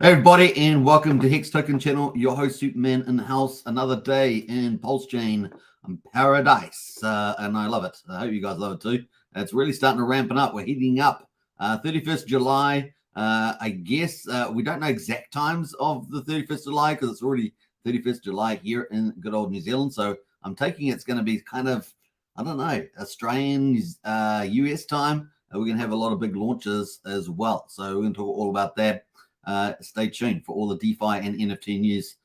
Hey everybody, and welcome to Hex Token channel. Your host Superman in the house. Another day in Pulsechain paradise, and I love it. I hope you guys love it too. It's really starting to ramp up. We're heating up. 31st July. I guess we don't know exact times of the 31st July because it's already 31st July here in good old New Zealand. So I'm taking it's going to be kind of, I don't know, Australian, US time. We're going to have a lot of big launches as well. So we're going to talk all about that. Stay tuned for all the DeFi and NFT news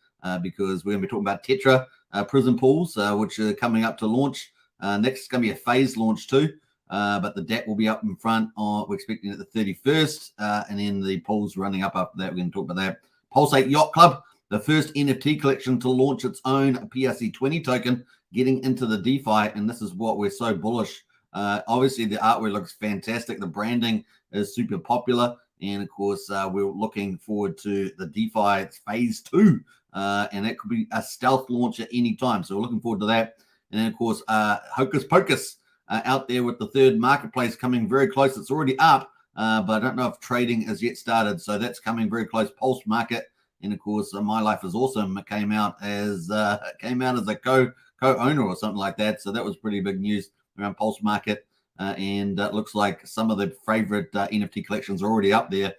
because we're going to be talking about Tetra Prism pools, which are coming up to launch. Next is going to be a phase launch too, but the Dapp will be up in front. We're expecting it the 31st, and then the pools running up after that. We're going to talk about that. Pulsechain Yacht Club, the first NFT collection to launch its own PRC20 token, getting into the DeFi, and this is what we're so bullish. Obviously, the artwork looks fantastic. The branding is super popular. And of course, we're looking forward to the DeFi phase 2. And that could be a stealth launch at any time. So we're looking forward to that. And then, of course, Hocus Pocus out there with the third marketplace coming very close. It's already up, but I don't know if trading has yet started. So that's coming very close. PulseMarket. And of course, My Life is Awesome came out as a co-owner or something like that. So that was pretty big news around PulseMarket. And it looks like some of the favorite NFT collections are already up there,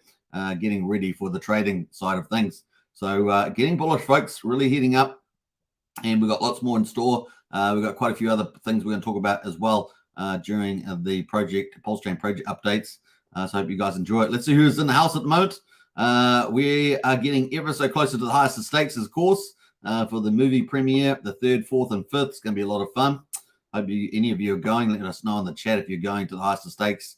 getting ready for the trading side of things. So getting bullish, folks, really heating up. And we've got lots more in store. We've got quite a few other things we're going to talk about as well during the Pulsechain project updates. So I hope you guys enjoy it. Let's see who's in the house at the moment. We are getting ever so closer to the highest of stakes, of course, for the movie premiere, the 3rd, 4th, and 5th. It's going to be a lot of fun. Hope any of you are going. Let us know in the chat if you're going to the highest of stakes.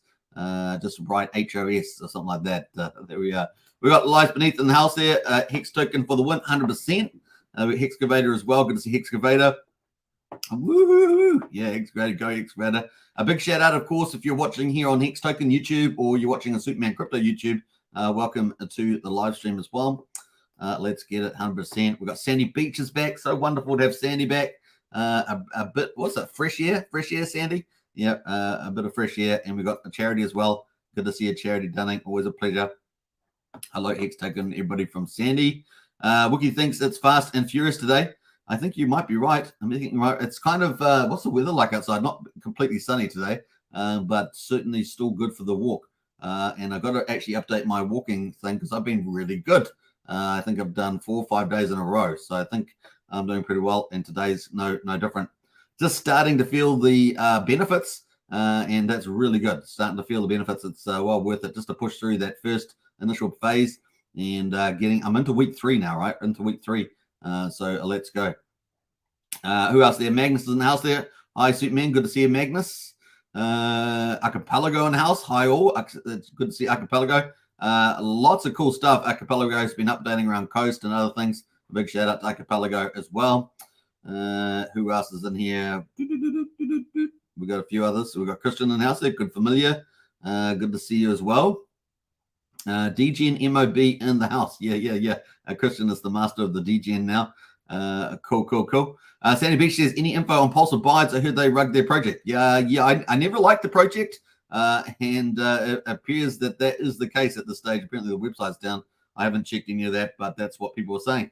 Just write HOS or something like that. There we are. We got Life Beneath in the house there. Hex Token for the win, 100%. Hexcavator as well. Good to see Hexcavator. Woo! Yeah, Hexcavator, go Hexcavator. A big shout out, of course, if you're watching here on Hex Token YouTube or you're watching on Superman Crypto YouTube. Welcome to the live stream as well. Let's get it 100%. We've got Sandy Beaches back. So wonderful to have Sandy back. A bit, what's that? Fresh air, Sandy. Yeah, a bit of fresh air, and we got a charity as well. Good to see a charity done. Always a pleasure. Hello, Hex Token, everybody from Sandy. Wookie thinks it's fast and furious today. I think you might be right. It's kind of what's the weather like outside? Not completely sunny today, but certainly still good for the walk. And I've got to actually update my walking thing because I've been really good. I think I've done 4 or 5 days in a row, so I think I'm doing pretty well, and today's no different. Just starting to feel the benefits, and that's really good. Starting to feel the benefits. It's well worth it just to push through that first initial phase and I'm into week 3 now, right? Into week 3. So let's go. Who else there? Magnus is in the house there. Hi, Superman. Good to see you, Magnus. Archipelago in the house. Hi, all. It's good to see Archipelago. Lots of cool stuff. Archipelago has been updating around Coast and other things. A big shout out to Archipelago as well. Who else is in here? We got a few others. We got Christian in the house there. Good familiar. Good to see you as well. DGN MOB in the house. Yeah. Christian is the master of the DGN now. Cool. Sandy Beach says, any info on Pulse Abides? I heard they rugged their project. Yeah. I never liked the project. And it appears that is the case at this stage. Apparently the website's down. I haven't checked any of that, but that's what people are saying.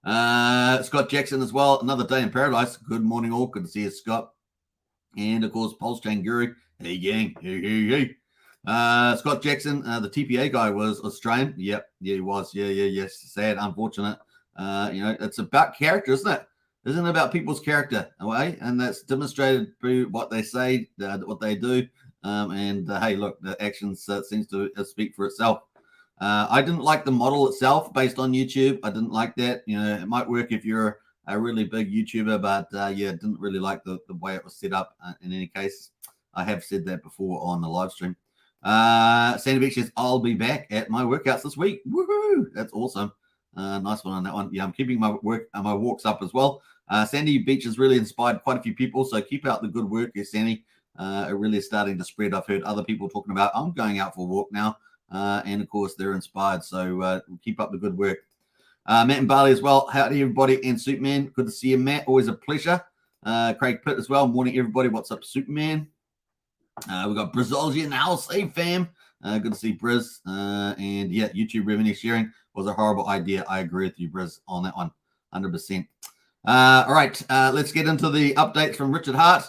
Scott Jackson as well. Another day in paradise. Good morning, all. Good to see you, Scott. And of course, Pulsechain Guru. Hey, gang. Hey. Scott Jackson, the TPA guy, was Australian. Yep. Yeah, he was. Yes. Sad, unfortunate. It's about character, isn't it? Isn't it about people's character, okay? And that's demonstrated through what they say, what they do. Hey, look, the actions seems to speak for itself. I didn't like the model itself based on YouTube. I didn't like that. It might work if you're a really big YouTuber, but didn't really like the way it was set up in any case. I have said that before on the live stream. Sandy Beach says, I'll be back at my workouts this week. Woohoo! That's awesome. Nice one on that one. Yeah, I'm keeping my walks up as well. Sandy Beach has really inspired quite a few people, so keep out the good work here, Sandy. It really is starting to spread. I've heard other people talking about, I'm going out for a walk now. And of course, they're inspired. So keep up the good work. Matt and Barley as well. Howdy, everybody, and Superman. Good to see you, Matt. Always a pleasure. Craig Pitt as well. Morning, everybody. What's up, Superman? We've got Brazilji in the house. Hey, fam. Good to see Briz. And yeah, YouTube revenue sharing was a horrible idea. I agree with you, Briz, on that one, 100%. All right, let's get into the updates from Richard Hart.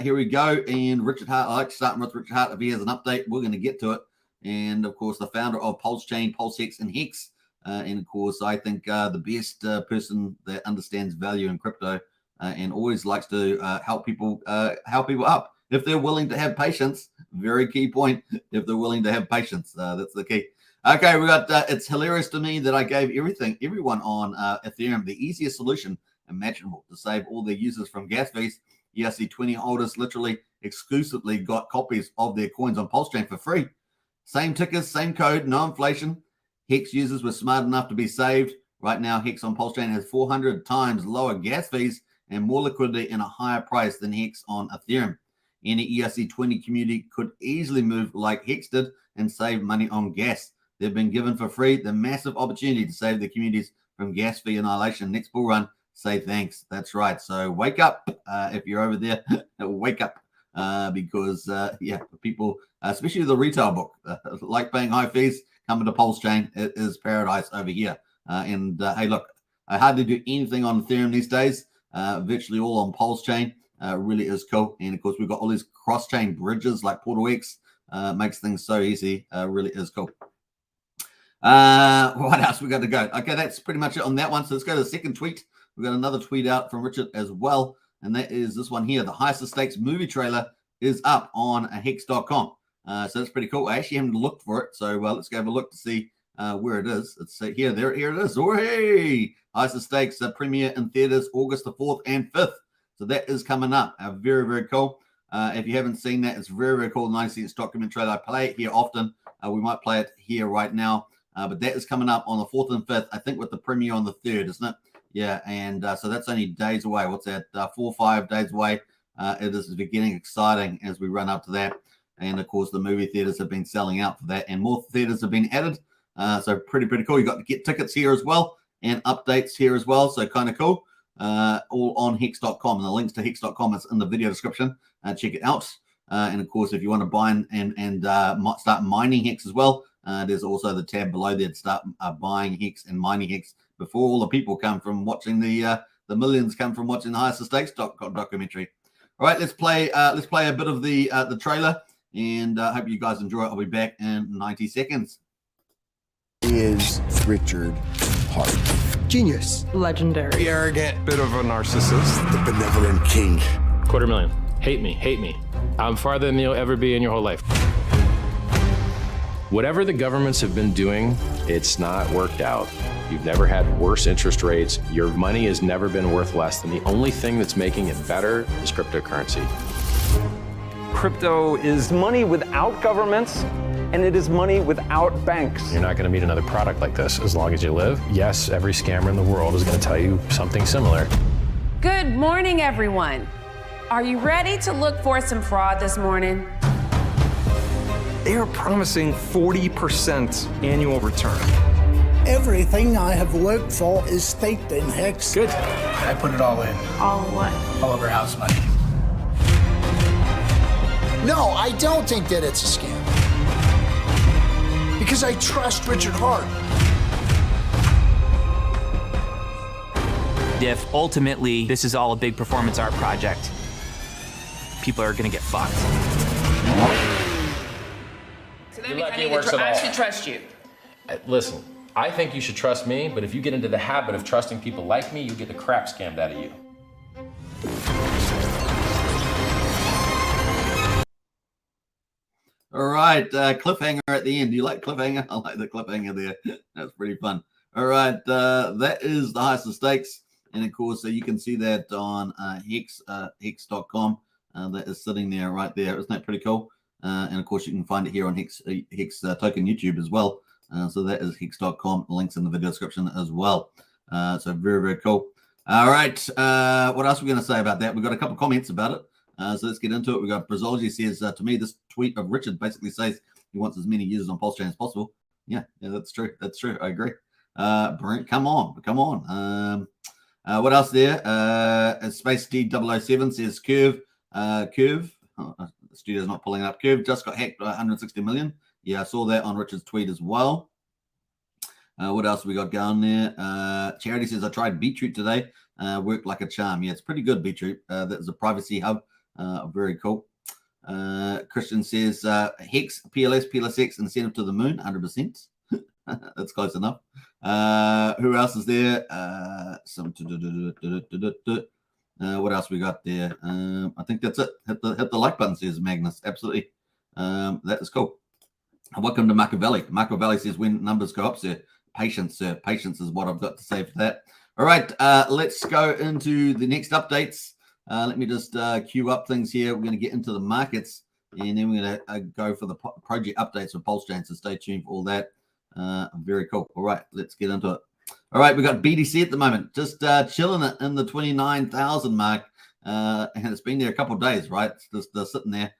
Here we go. And Richard Hart, I like starting with Richard Hart. If he has an update, we're going to get to it. And of course, the founder of Pulsechain, PulseX, and Hex. And of course, I think the best person that understands value in crypto and always likes to help people up if they're willing to have patience. Very key point. If they're willing to have patience, that's the key. Okay, we got. It's hilarious to me that I gave everyone on Ethereum the easiest solution imaginable to save all their users from gas fees. ERC20 holders literally exclusively got copies of their coins on Pulsechain for free. Same tickers, same code, no inflation. Hex users were smart enough to be saved. Right now, Hex on Pulsechain has 400 times lower gas fees and more liquidity and a higher price than Hex on Ethereum. Any ERC20 community could easily move like Hex did and save money on gas. They've been given for free the massive opportunity to save the communities from gas fee annihilation. Next bull run, say thanks. That's right. So wake up if you're over there. Wake up because, yeah, people, especially the retail book, like paying high fees, coming to Pulsechain. It is paradise over here. Hey, look, I hardly do anything on Ethereum these days. Virtually all on Pulsechain. Really is cool. And of course, we've got all these cross-chain bridges like Portal X. Makes things so easy. Really is cool. What else we got to go? Okay, that's pretty much it on that one. So let's go to the second tweet. We've got another tweet out from Richard as well. And that is this one here. The highest stakes movie trailer is up on hex.com. So that's pretty cool. I actually haven't looked for it. So let's go have a look to see where it is. Let's see here. Here it is. Oh, hey! Highest stakes premiere in theaters August the 4th and 5th. So that is coming up. Very, very cool. If you haven't seen that, it's very, very cool. 90-second stock document trailer. I play it here often. We might play it here right now. But that is coming up on the 4th and 5th, I think, with the premiere on the 3rd, isn't it? Yeah, and so that's only days away. What's that? 4 or 5 days away. It is getting exciting as we run up to that. And, of course, the movie theaters have been selling out for that. And more theaters have been added. So pretty cool. You got to get tickets here as well and updates here as well. So kind of cool. All on hex.com. And the links to hex.com is in the video description. Check it out. And, of course, if you want to buy and start mining Hex as well, there's also the tab below there to start buying Hex and mining Hex before all the people come from watching the millions come from watching the highest stakes documentary. All right, let's play a bit of the trailer, and I hope you guys enjoy it. I'll be back in 90 seconds. Is Richard Hart. Genius. Legendary. Arrogant, bit of a narcissist. The benevolent king. $250,000. Hate me. I'm farther than you'll ever be in your whole life. Whatever the governments have been doing, it's not worked out. You've never had worse interest rates. Your money has never been worth less. And the only thing that's making it better is cryptocurrency. Crypto is money without governments, and it is money without banks. You're not going to meet another product like this as long as you live. Yes, every scammer in the world is going to tell you something similar. Good morning, everyone. Are you ready to look for some fraud this morning? They are promising 40% annual return. Everything I have worked for is staked in Hex. Good. I put it all in. All what? All of our house money. No, I don't think that it's a scam. Because I trust Richard Hart. If ultimately this is all a big performance art project, people are gonna get fucked. So that means I should trust you. Listen, I think you should trust me, but if you get into the habit of trusting people like me, you get the crap scammed out of you. All right, cliffhanger at the end. Do you like cliffhanger? I like the cliffhanger there. That's pretty fun. All right, that is the highest of stakes. And, of course, you can see that on hex.com. That is sitting there right there. Isn't that pretty cool? And, of course, you can find it here on Hex Token YouTube as well. So that is hex.com. Links in the video description as well. So very, very cool. All right. What else are we going to say about that? We've got a couple comments about it. So let's get into it. We've got Brazology says, to me, this tweet of Richard basically says he wants as many users on Pulsechain as possible. Yeah, that's true. That's true. I agree. Brent, come on. What else there? Space D007 says Curve. The studio's not pulling up. Curve just got hacked by 160 million. Yeah, I saw that on Richard's tweet as well. What else we got going there? Charity says, I tried Beetroot today. Worked like a charm. Yeah, it's pretty good, Beetroot. That's a privacy hub. Very cool. Christian says, Hex, PLS, PLSX, incentive to the moon, 100%. That's close enough. Who else is there? What else we got there? I think that's it. Hit the like button, says Magnus. Absolutely. That is cool. Welcome to Machiavelli. Machiavelli says, when numbers go up, sir, patience, sir. Patience is what I've got to say for that. All right, let's go into the next updates. Let me just queue up things here. We're going to get into the markets, and then we're going to go for the project updates for Pulsechain, so stay tuned for all that. Very cool. All right, let's get into it. All right, we got BTC at the moment, just chilling it in the 29,000 mark, and it's been there a couple of days, right? It's just sitting there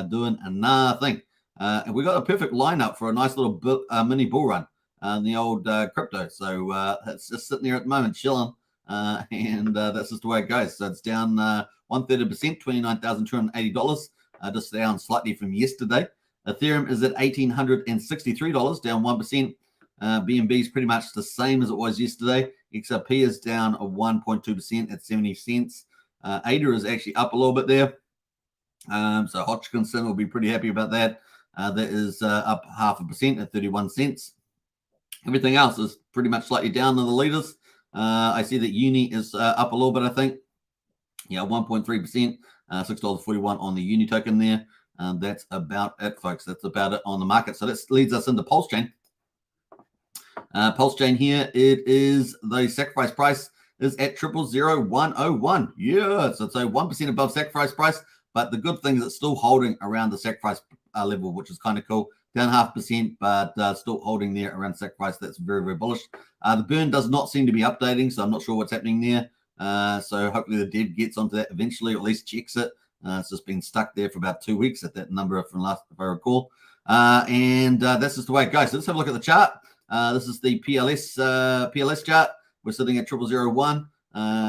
doing nothing. And we got a perfect lineup for a nice little mini bull run in the old crypto. So it's just sitting there at the moment, chilling, and that's just the way it goes. So it's down 130%, $29,280, just down slightly from yesterday. Ethereum is at $1,863, down 1%. BNB is pretty much the same as it was yesterday. XRP is down 1.2% at 70 cents. ADA is actually up a little bit there. So Hodgkinson will be pretty happy about that. That is up 0.5% at 31 cents. Everything else is pretty much slightly down in the leaders. I see that Uni is up a little bit, I think. Yeah, 1.3%, $6.41 on the Uni token there. That's about it, folks. That's about it on the market. So that leads us into Pulsechain. Pulsechain here, it is the sacrifice price is at 000101. Yeah, so it's a 1% above sacrifice price. But the good thing is it's still holding around the sacrifice level, which is kind of cool. Down 0.5%, but still holding there around sacrifice. That's very, very bullish. The burn does not seem to be updating, so I'm not sure what's happening there. So hopefully the dev gets onto that eventually, or at least checks it. It's just been stuck there for about 2 weeks at that number from last, if I recall. And that's just the way it goes. So let's have a look at the chart. This is the PLS chart. We're sitting at 0001.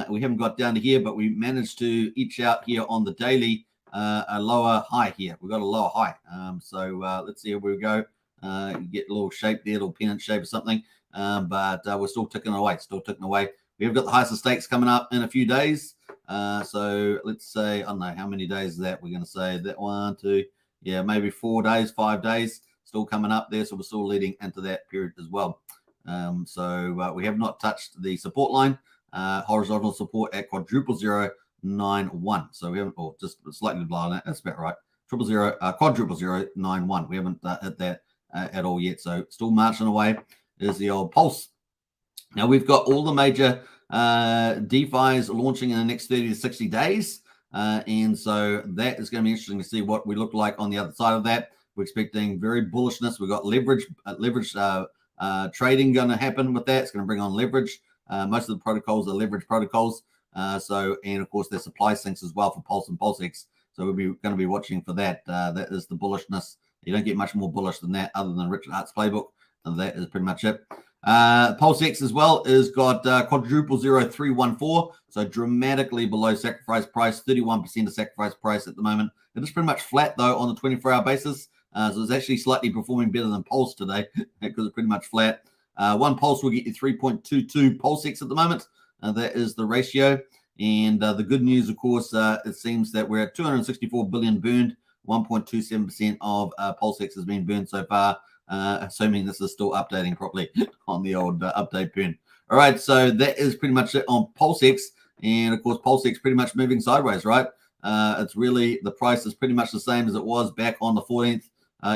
We haven't got down to here, but we managed to etch out here on the daily a lower high here. We've got a lower high. So let's see where we go. You get a little shape there, a little pennant shape or something. But we're still ticking away, We have got the highest stakes coming up in a few days. So let's say, I don't know, how many days is that? We're going to say that 1, 2, yeah, maybe 4 days, 5 days. Still coming up there. So we're still leading into that period as well. So we have not touched the support line. Horizontal support at quadruple-091. So we haven't, or just slightly below that. That's about right. Quadruple-091. We haven't hit that at all yet. So still marching away is the old Pulse. Now we've got all the major DeFi's launching in the next 30 to 60 days. And so that is going to be interesting to see what we look like on the other side of that. We're expecting very bullishness. We've got leverage trading going to happen with that. It's going to bring on leverage. Most of the protocols are leverage protocols. And of course, there's supply sinks as well for Pulse and PulseX. So we're going to be watching for that. That is the bullishness. You don't get much more bullish than that other than Richard Hart's playbook. And that is pretty much it. PulseX as well has got quadruple-0.0314. So dramatically below sacrifice price, 31% of sacrifice price at the moment. It is pretty much flat though on the 24-hour basis. So it's actually slightly performing better than Pulse today because it's pretty much flat. One Pulse will get you 3.22 PulseX at the moment. That is the ratio. And the good news, of course, it seems that we're at 264 billion burned. 1.27% of PulseX has been burned so far, assuming this is still updating properly on the old update burn. All right, so that is pretty much it on PulseX. And, of course, PulseX pretty much moving sideways, right? It's really, the price is pretty much the same as it was back on the 14th,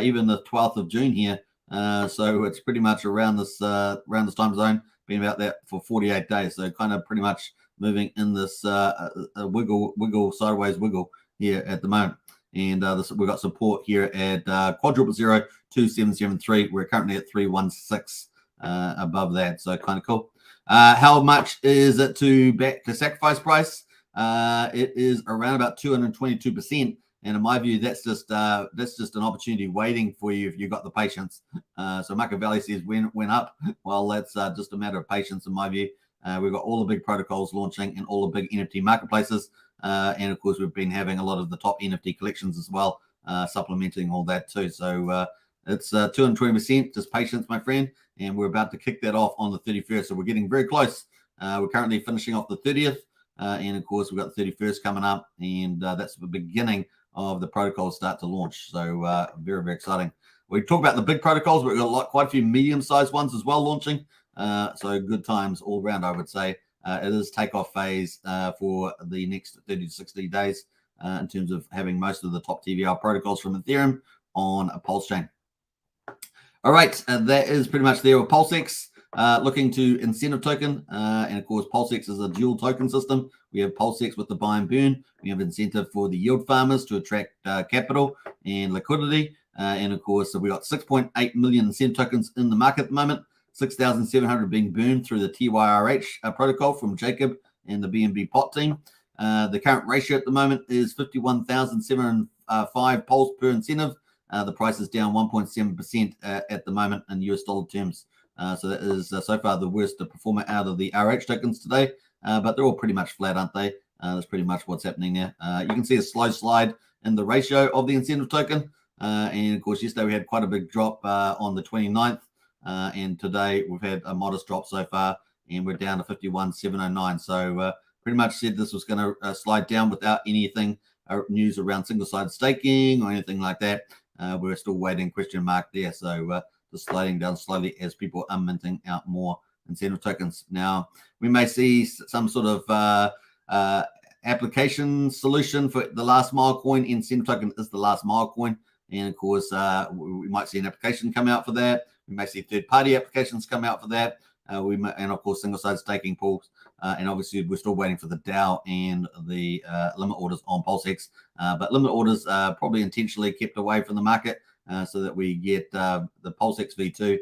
even the 12th of June here. So it's pretty much around this time zone, been about that for 48 days. So kind of pretty much moving in this wiggle, sideways wiggle here at the moment. And we've got support here at quadruple-0.2773. We're currently at 316 above that. So kind of cool. How much is it to back to sacrifice price? It is around about 222%. And in my view, that's just an opportunity waiting for you if you've got the patience. So Machiavelli says went up. Well, that's just a matter of patience in my view. We've got all the big protocols launching and all the big NFT marketplaces. And of course, we've been having a lot of the top NFT collections as well, supplementing all that too. So It's 220%. Just patience, my friend. And we're about to kick that off on the 31st. So we're getting very close. We're currently finishing off the 30th. And of course, we've got the 31st coming up. And that's the beginning of the protocols start to launch. So very, very exciting. We talk about the big protocols, but we've got quite a few medium-sized ones as well launching. So good times all around, I would say. It is takeoff phase for the next 30 to 60 days in terms of having most of the top TVL protocols from Ethereum on a Pulsechain. All right, that is pretty much there with PulseX. Looking to incentive token, and of course, PulseX is a dual token system. We have PulseX with the buy and burn. We have incentive for the yield farmers to attract capital and liquidity. And of course, we got 6.8 million incentive tokens in the market at the moment. 6,700 being burned through the TYRH protocol from Jacob and the BNB pot team. The current ratio at the moment is 51,705 pulse per incentive. The price is down 1.7% at the moment in US dollar terms. So that is so far the worst performer out of the RH tokens today. But they're all pretty much flat, aren't they? That's pretty much what's happening there. You can see a slow slide in the ratio of the incentive token. And of course, yesterday we had quite a big drop on the 29th. And today we've had a modest drop so far, and we're down to 51,709. So pretty much said this was going to slide down without anything news around single-sided staking or anything like that. We're still waiting question mark there. So just sliding down slowly as people are minting out more incentive tokens. Now, we may see some sort of application solution for the last mile coin. Incentive token is the last mile coin. And of course, we might see an application come out for that. We may see third-party applications come out for that. And of course, single-sided staking pools. And obviously, we're still waiting for the DAO and the limit orders on PulseX. But limit orders are probably intentionally kept away from the market so that we get the PulseX V2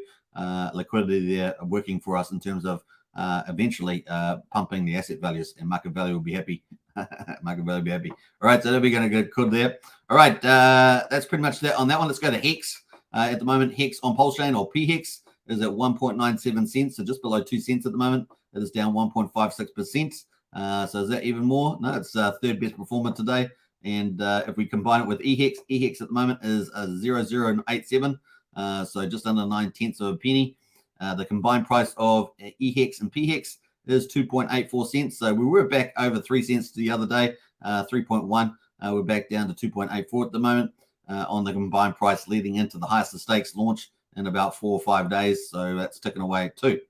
liquidity there working for us in terms of eventually pumping the asset values, and market value will be happy. Market value will be happy. All right, so that'll be going to get good there. All right, that's pretty much that on that one. Let's go to Hex. At the moment, Hex on Pulsechain or PHEX is at 1.97 cents, so just below 2 cents at the moment. It is down 1.56%. So is that even more? No, it's third best performer today. And if we combine it with EHEX, EHEX at the moment is 0.087, so just under 9/10 of a penny. The combined price of EHEX and PHEX is 2.84 cents. So we were back over 3 cents the other day, 3.1. We're back down to 2.84 at the moment on the combined price leading into the highest of stakes launch in about 4 or 5 days. So that's ticking away too.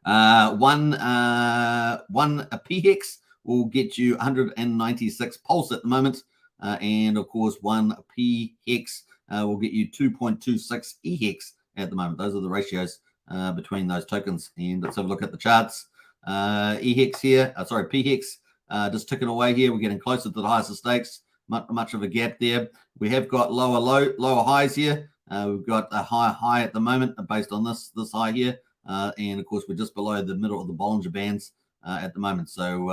One PHEX will get you 196 pulse at the moment. And of course, one PHEX will get you 2.26 EHEX at the moment. Those are the ratios between those tokens. And let's have a look at the charts. EHEX here, PHEX just ticking away here. We're getting closer to the highest of stakes. Much of a gap there. We have got lower highs here. We've got a high at the moment based on this high here. And of course, we're just below the middle of the Bollinger Bands at the moment. So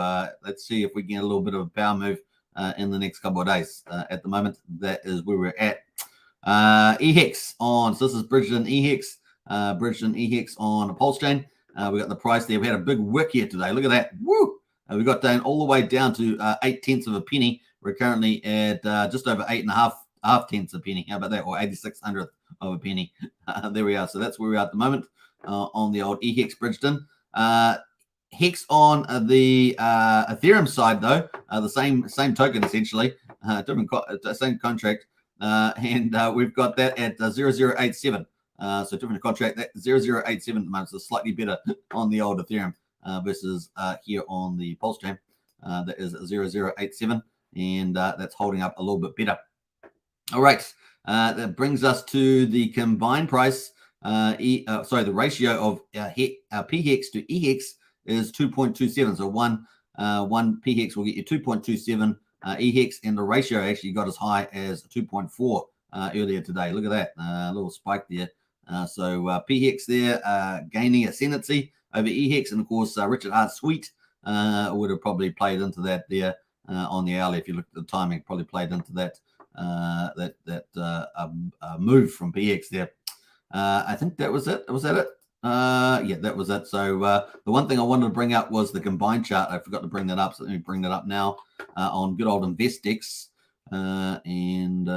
let's see if we get a little bit of a power move in the next couple of days. At the moment, that is where we're at. EHEX on, so this is Bridgeton EHEX. Bridgeton EHEX on a Pulsechain. We got the price there. We had a big wick here today. Look at that. Woo! We got down all the way down to 8/10 of a penny. We're currently at just over 8.5 tenths of a penny. How about that? Or 86/100th of a penny. There we are. So that's where we are at the moment on the old EHEX Bridgeton. Hex on the Ethereum side, though, the same token essentially, same contract, and we've got that at 0.087. So different contract, that 0.087 at the moment, so slightly better on the old Ethereum versus here on the Pulsechain. That is 0.087, and that's holding up a little bit better. All right, that brings us to the combined price. The ratio of PHEX to EHEX is 2.27. So one PHEX will get you 2.27 EHEX, and the ratio actually got as high as 2.4 earlier today. Look at that, a little spike there. So PHEX there gaining ascendancy over EHEX, and of course Richard Hart's suite would have probably played into that there on the hourly. If you look at the timing, probably played into that move from PHEX there. I think that was it. Was that it? Yeah, that was it. So the one thing I wanted to bring up was the combined chart. I forgot to bring that up, so let me bring that up now on good old InvestX. And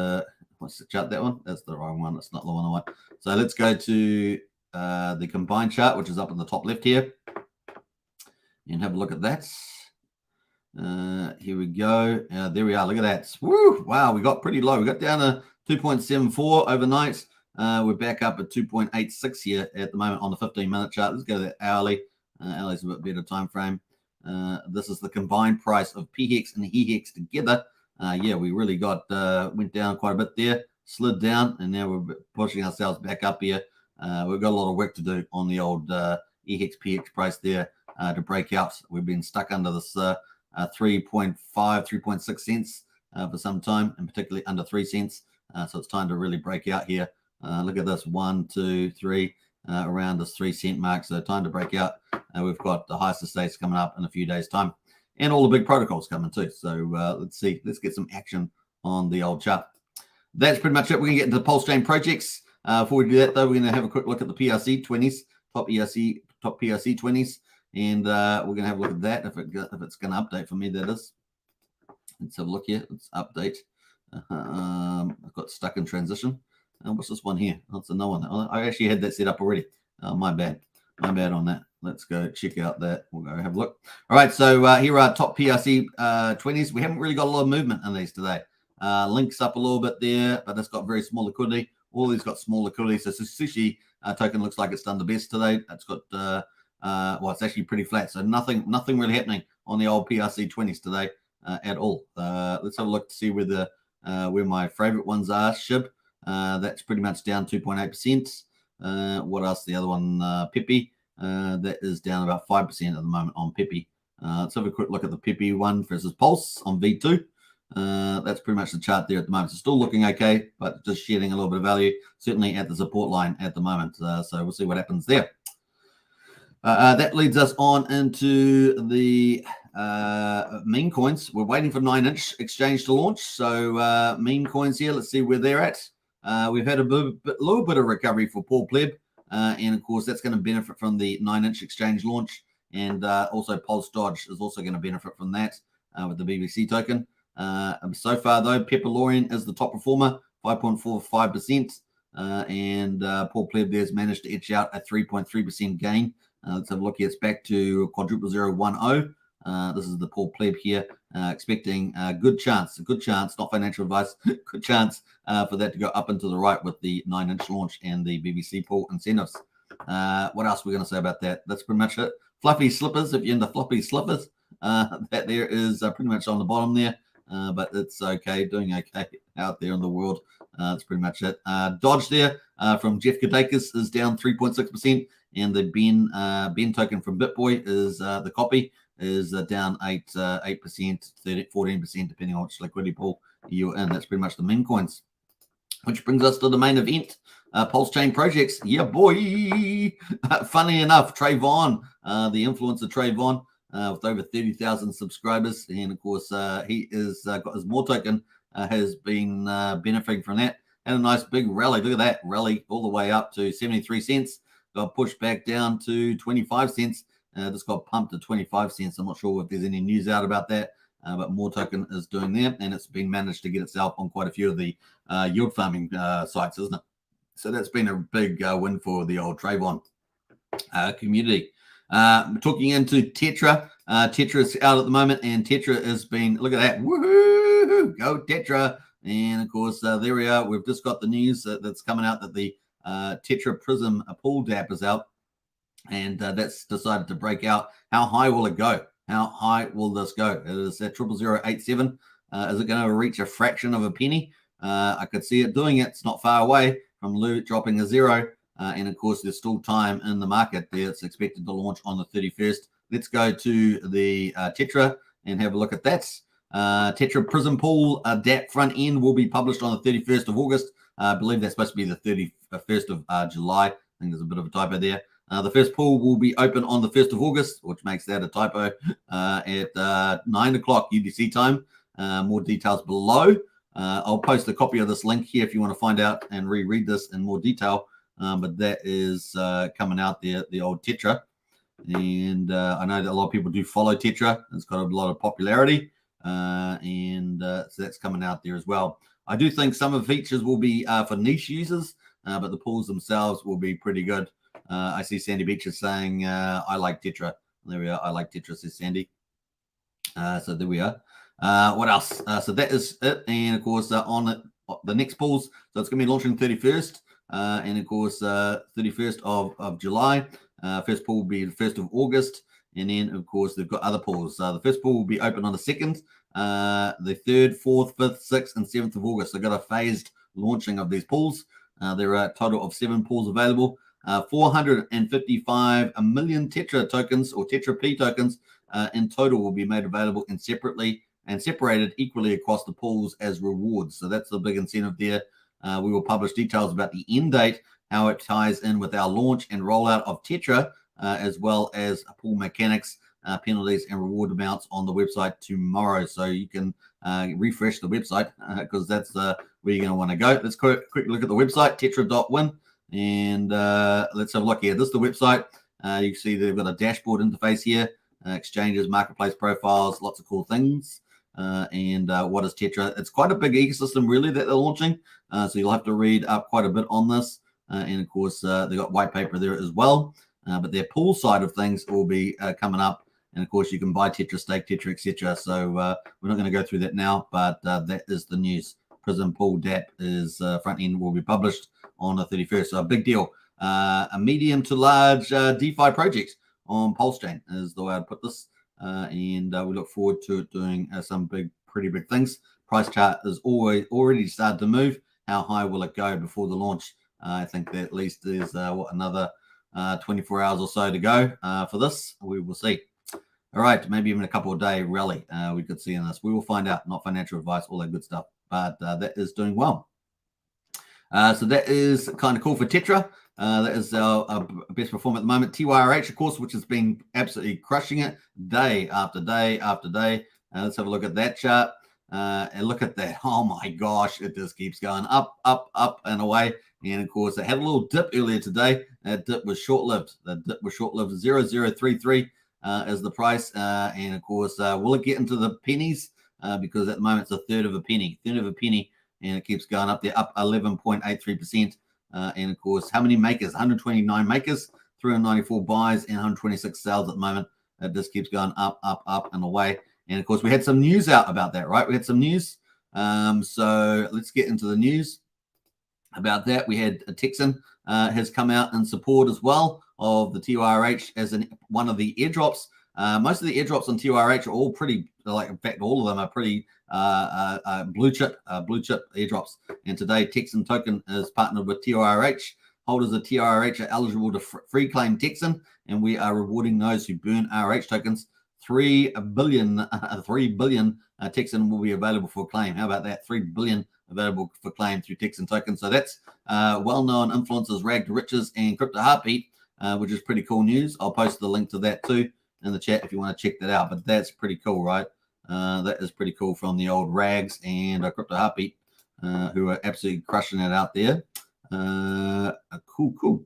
What's the chart? That one? That's the wrong one. That's not the one I want. So let's go to the combined chart, which is up in the top left here, and have a look at that. Here we go. There we are. Look at that. Woo! Wow, we got pretty low. We got down to 2.74 overnight. We're back up at 2.86 here at the moment on the 15-minute chart. Let's go to that hourly. Hourly's a bit better time frame. This is the combined price of PHEX and HEX together. Yeah, we really went down quite a bit there, slid down, and now we're pushing ourselves back up here. We've got a lot of work to do on the old EHEX PX price there to break out. We've been stuck under this 3.5, 3.6 cents for some time, and particularly under 3 cents. So it's time to really break out here. Look at this, 1, 2, 3, around this 3 cent mark. So time to break out. We've got the highest estates coming up in a few days' time, and all the big protocols coming too. So let's see. Let's get some action on the old chart. That's pretty much it. We're going to get into the Pulsechain projects. Before we do that, though, we're going to have a quick look at the PRC 20s, top PRC 20s, and we're going to have a look at that if it's going to update for me. That is. Let's have a look here. Let's update. I've got stuck in transition. What's this one here? That's another one. I actually had that set up already. My bad. My bad on that. Let's go check out that. We'll go have a look. All right, so here are top PRC 20s. We haven't really got a lot of movement in these today. Links up a little bit there, but it's got very small liquidity. All these got small liquidity. So Sushi token looks like it's done the best today. It's got well, it's actually pretty flat. So nothing really happening on the old PRC 20s today at all. Let's have a look to see where my favorite ones are. SHIB, that's pretty much down 2.8%. What else? The other one, Pepe, that is down about 5% at the moment on Pepe. Let's have a quick look at the Pepe one versus Pulse on V2. That's pretty much the chart there at the moment. It's still looking okay, but just shedding a little bit of value, certainly at the support line at the moment. So we'll see what happens there. That leads us on into the meme coins. We're waiting for 9-inch exchange to launch. So meme coins here, let's see where they're at. We've had a little bit of recovery for Paul Pleb, and of course that's going to benefit from the 9-inch exchange launch, and also Pulse Dodge is also going to benefit from that with the BBC token. So far though, Pepperlorian is the top performer, 5.45%, and Paul Pleb there's managed to etch out a 3.3% gain. Let's have a look here. It's back to quadruple 010. This is the Paul Pleb here, expecting a good chance, not financial advice, good chance for that to go up and to the right with the 9-inch launch and the BBC pool incentives. What else are we going to say about that? That's pretty much it. Fluffy slippers, if you're into fluffy slippers, that there is pretty much on the bottom there, but it's okay, doing okay out there in the world. That's pretty much it. Dodge there from Jeff Kadakis is down 3.6%, and the Ben token from BitBoy is the copy is down 8%, 14%, depending on which liquidity pool you're in. That's pretty much the meme coins, which brings us to the main event. Pulsechain projects. Yeah, boy. Funny enough, Trayvon, the influencer Trayvon, with over 30,000 subscribers, and of course he is got his more token, has been benefiting from that. And a nice big rally. Look at that rally all the way up to 73 cents. Got pushed back down to 25 cents. Just got pumped to 25 cents. I'm not sure if there's any news out about that, but more token is doing that, and it's been managed to get itself on quite a few of the yield farming sites, isn't it? So that's been a big win for the old Trayvon community. Talking into Tetra. Tetra is out at the moment, and Tetra has been, look at that, woohoo, go Tetra. And of course, there we are. We've just got the news that's coming out that the Tetra Prism pool Dapp is out, and that's decided to break out. How high will it go? How high will this go? It is at 00087. Is it going to reach a fraction of a penny? I could see it doing it. It's not far away from loot dropping a zero. And of course, there's still time in the market there. It's expected to launch on the 31st. Let's go to the Tetra and have a look at that. Tetra Prism Pool Dapp front end will be published on the 31st of August. I believe that's supposed to be the 31st of July. I think there's a bit of a typo there. The first pool will be open on the 1st of August, which makes that a typo, at 9 o'clock UTC time. More details below. I'll post a copy of this link here if you want to find out and reread this in more detail. But that is coming out there, the old Tetra. And I know that a lot of people do follow Tetra. It's got a lot of popularity. So that's coming out there as well. I do think some of the features will be for niche users, but the pools themselves will be pretty good. I see Sandy Beach is saying, I like Tetra. There we are. I like Tetra, says Sandy. So there we are. What else? So that is it. And of course, on the next pools, so it's going to be launching 31st. And of course, 31st of July. First pool will be the 1st of August. And then, of course, they've got other pools. The first pool will be open on the 2nd, the 3rd, 4th, 5th, 6th, and 7th of August. So, got a phased launching of these pools. There are a total of 7 pools available. 455 million Tetra tokens or Tetra P tokens in total will be made available and separated equally across the pools as rewards. So that's the big incentive there. We will publish details about the end date, how it ties in with our launch and rollout of Tetra, as well as pool mechanics, penalties, and reward amounts on the website tomorrow. So you can refresh the website because that's where you're going to want to go. Let's quick look at the website, tetra.win. And let's have a look here. This is the website. You can see they've got a dashboard interface here, exchanges, marketplace profiles, lots of cool things. And what is Tetra? It's quite a big ecosystem, really, that they're launching. So you'll have to read up quite a bit on this. And of course, they've got white paper there as well. But their pool side of things will be coming up. And of course, you can buy Tetra, stake Tetra, etc. So we're not going to go through that now, but that is the news. Prism Pool Dapp is front end will be published on the 31st. So a big deal. A medium to large DeFi project on Pulsechain is the way I'd put this. And we look forward to it doing some pretty big things. Price chart is already started to move. How high will it go before the launch? I think that at least there's another 24 hours or so to go for this. We will see. All right, maybe even a couple of day rally we could see in this. We will find out. Not financial advice, all that good stuff. But that is doing well. So that is kind of cool for Tetra. That is our best performer at the moment. TYRH, of course, which has been absolutely crushing it day after day after day. Let's have a look at that chart. And look at that. Oh, my gosh. It just keeps going up, up, up, and away. And, of course, it had a little dip earlier today. That dip was short-lived. The dip was short-lived. 0033 is the price. And, of course, will it get into the pennies? Because at the moment, it's a third of a penny. And it keeps going up there, up 11.83%. And, of course, how many makers? 129 makers, 394 buys, and 126 sales at the moment. It just keeps going up, up, up, and away. And, of course, we had some news out about that, right? We had some news. So let's get into the news about that. We had Texan has come out in support as well of the TYRH as one of the airdrops. Most of the airdrops on TYRH are all pretty, in fact, all of them are pretty blue chip airdrops. And today, Texan Token is partnered with TYRH. Holders of TYRH are eligible to free claim Texan, and we are rewarding those who burn RH tokens. 3 billion Texan will be available for claim. How about that? 3 billion available for claim through Texan Token. So that's well-known influencers Rag to Riches and Crypto Heartbeat, which is pretty cool news. I'll post the link to that too in the chat if you want to check that out. But that's pretty cool, right? That is pretty cool from the old Rags and Crypto Heartbeat, who are absolutely crushing it out there. Cool.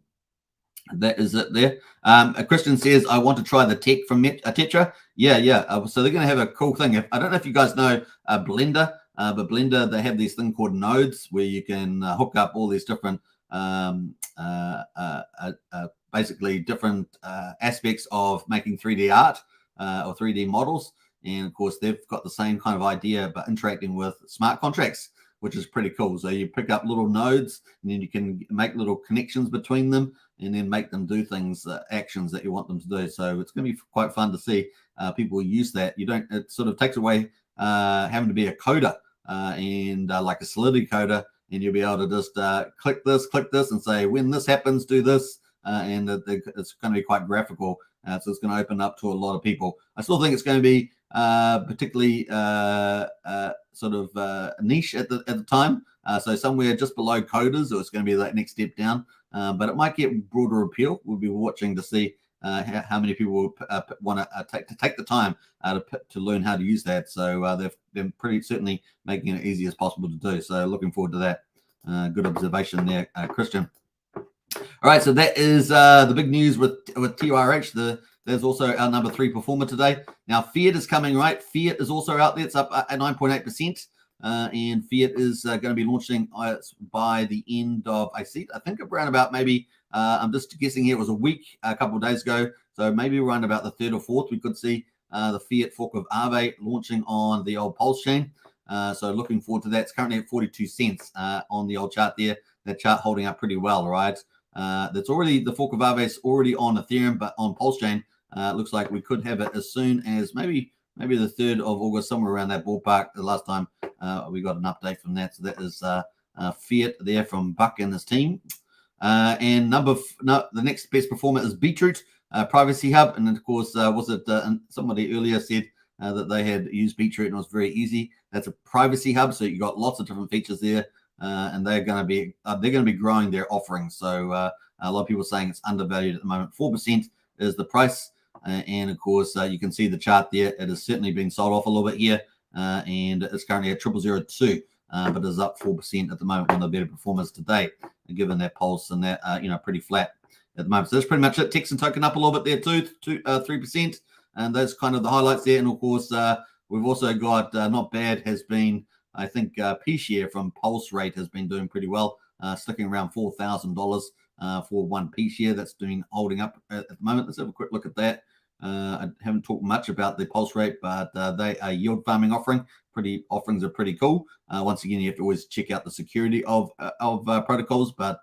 That is it there. A Christian says, I want to try the tech from Tetra. Yeah. So they're going to have a cool thing. I don't know if you guys know Blender, but Blender, they have this thing called nodes where you can hook up all these different, basically different aspects of making 3D art or 3D models. And of course, they've got the same kind of idea, but interacting with smart contracts, which is pretty cool. So you pick up little nodes and then you can make little connections between them and then make them do things, actions that you want them to do. So it's going to be quite fun to see people use that. It sort of takes away having to be a coder and like a Solidity coder, and you'll be able to just click this and say, when this happens, do this. And it's going to be quite graphical. So it's going to open up to a lot of people. I still think it's going to be particularly sort of niche at the time. So somewhere just below coders, or it's going to be that next step down. But it might get broader appeal. We'll be watching to see how many people want to take the time to learn how to use that. So they're pretty certainly making it easy as possible to do. So looking forward to that. Good observation there, Christian. All right, so that is the big news with TYRH. There's also our number 3 performer today. Now, Fiat is coming, right? Fiat is also out there. It's up at 9.8%. and fiat is going to be launching by the end of, I think around about maybe, I'm just guessing here, it was a week, a couple of days ago, so maybe around about the 3rd or 4th, we could see the fiat fork of Aave launching on the old Pulsechain. So looking forward to that. It's currently at 42 cents on the old chart there. That chart holding up pretty well, right? That's already, the fork of Aave is already on Ethereum, but on Pulsechain, looks like we could have it as soon as maybe the 3rd of August, somewhere around that ballpark. The last time we got an update from that. So that is fiat there from Buck and his team. And the next best performer is Beetroot, Privacy Hub. And of course, somebody earlier said that they had used Beetroot and it was very easy. That's a privacy hub, so you got lots of different features there, and they're going to be growing their offerings. So a lot of people are saying it's undervalued at the moment. 4% is the price, and of course you can see the chart there. It has certainly been sold off a little bit here, and it's currently at 0002, but is up 4% at the moment. One of the better performers today, given that pulse and that pretty flat at the moment. So that's pretty much it. Texan Token up a little bit there too, 3%, and that's kind of the highlights there. And of course, we've also got not bad has been, I think, P share from Pulse Rate has been doing pretty well, sticking around $4,000 for one P share. That's holding up at the moment. Let's have a quick look at that. I haven't talked much about the Pulse Rate, but they are yield farming offering. Offerings are pretty cool. Once again, you have to always check out the security of protocols, but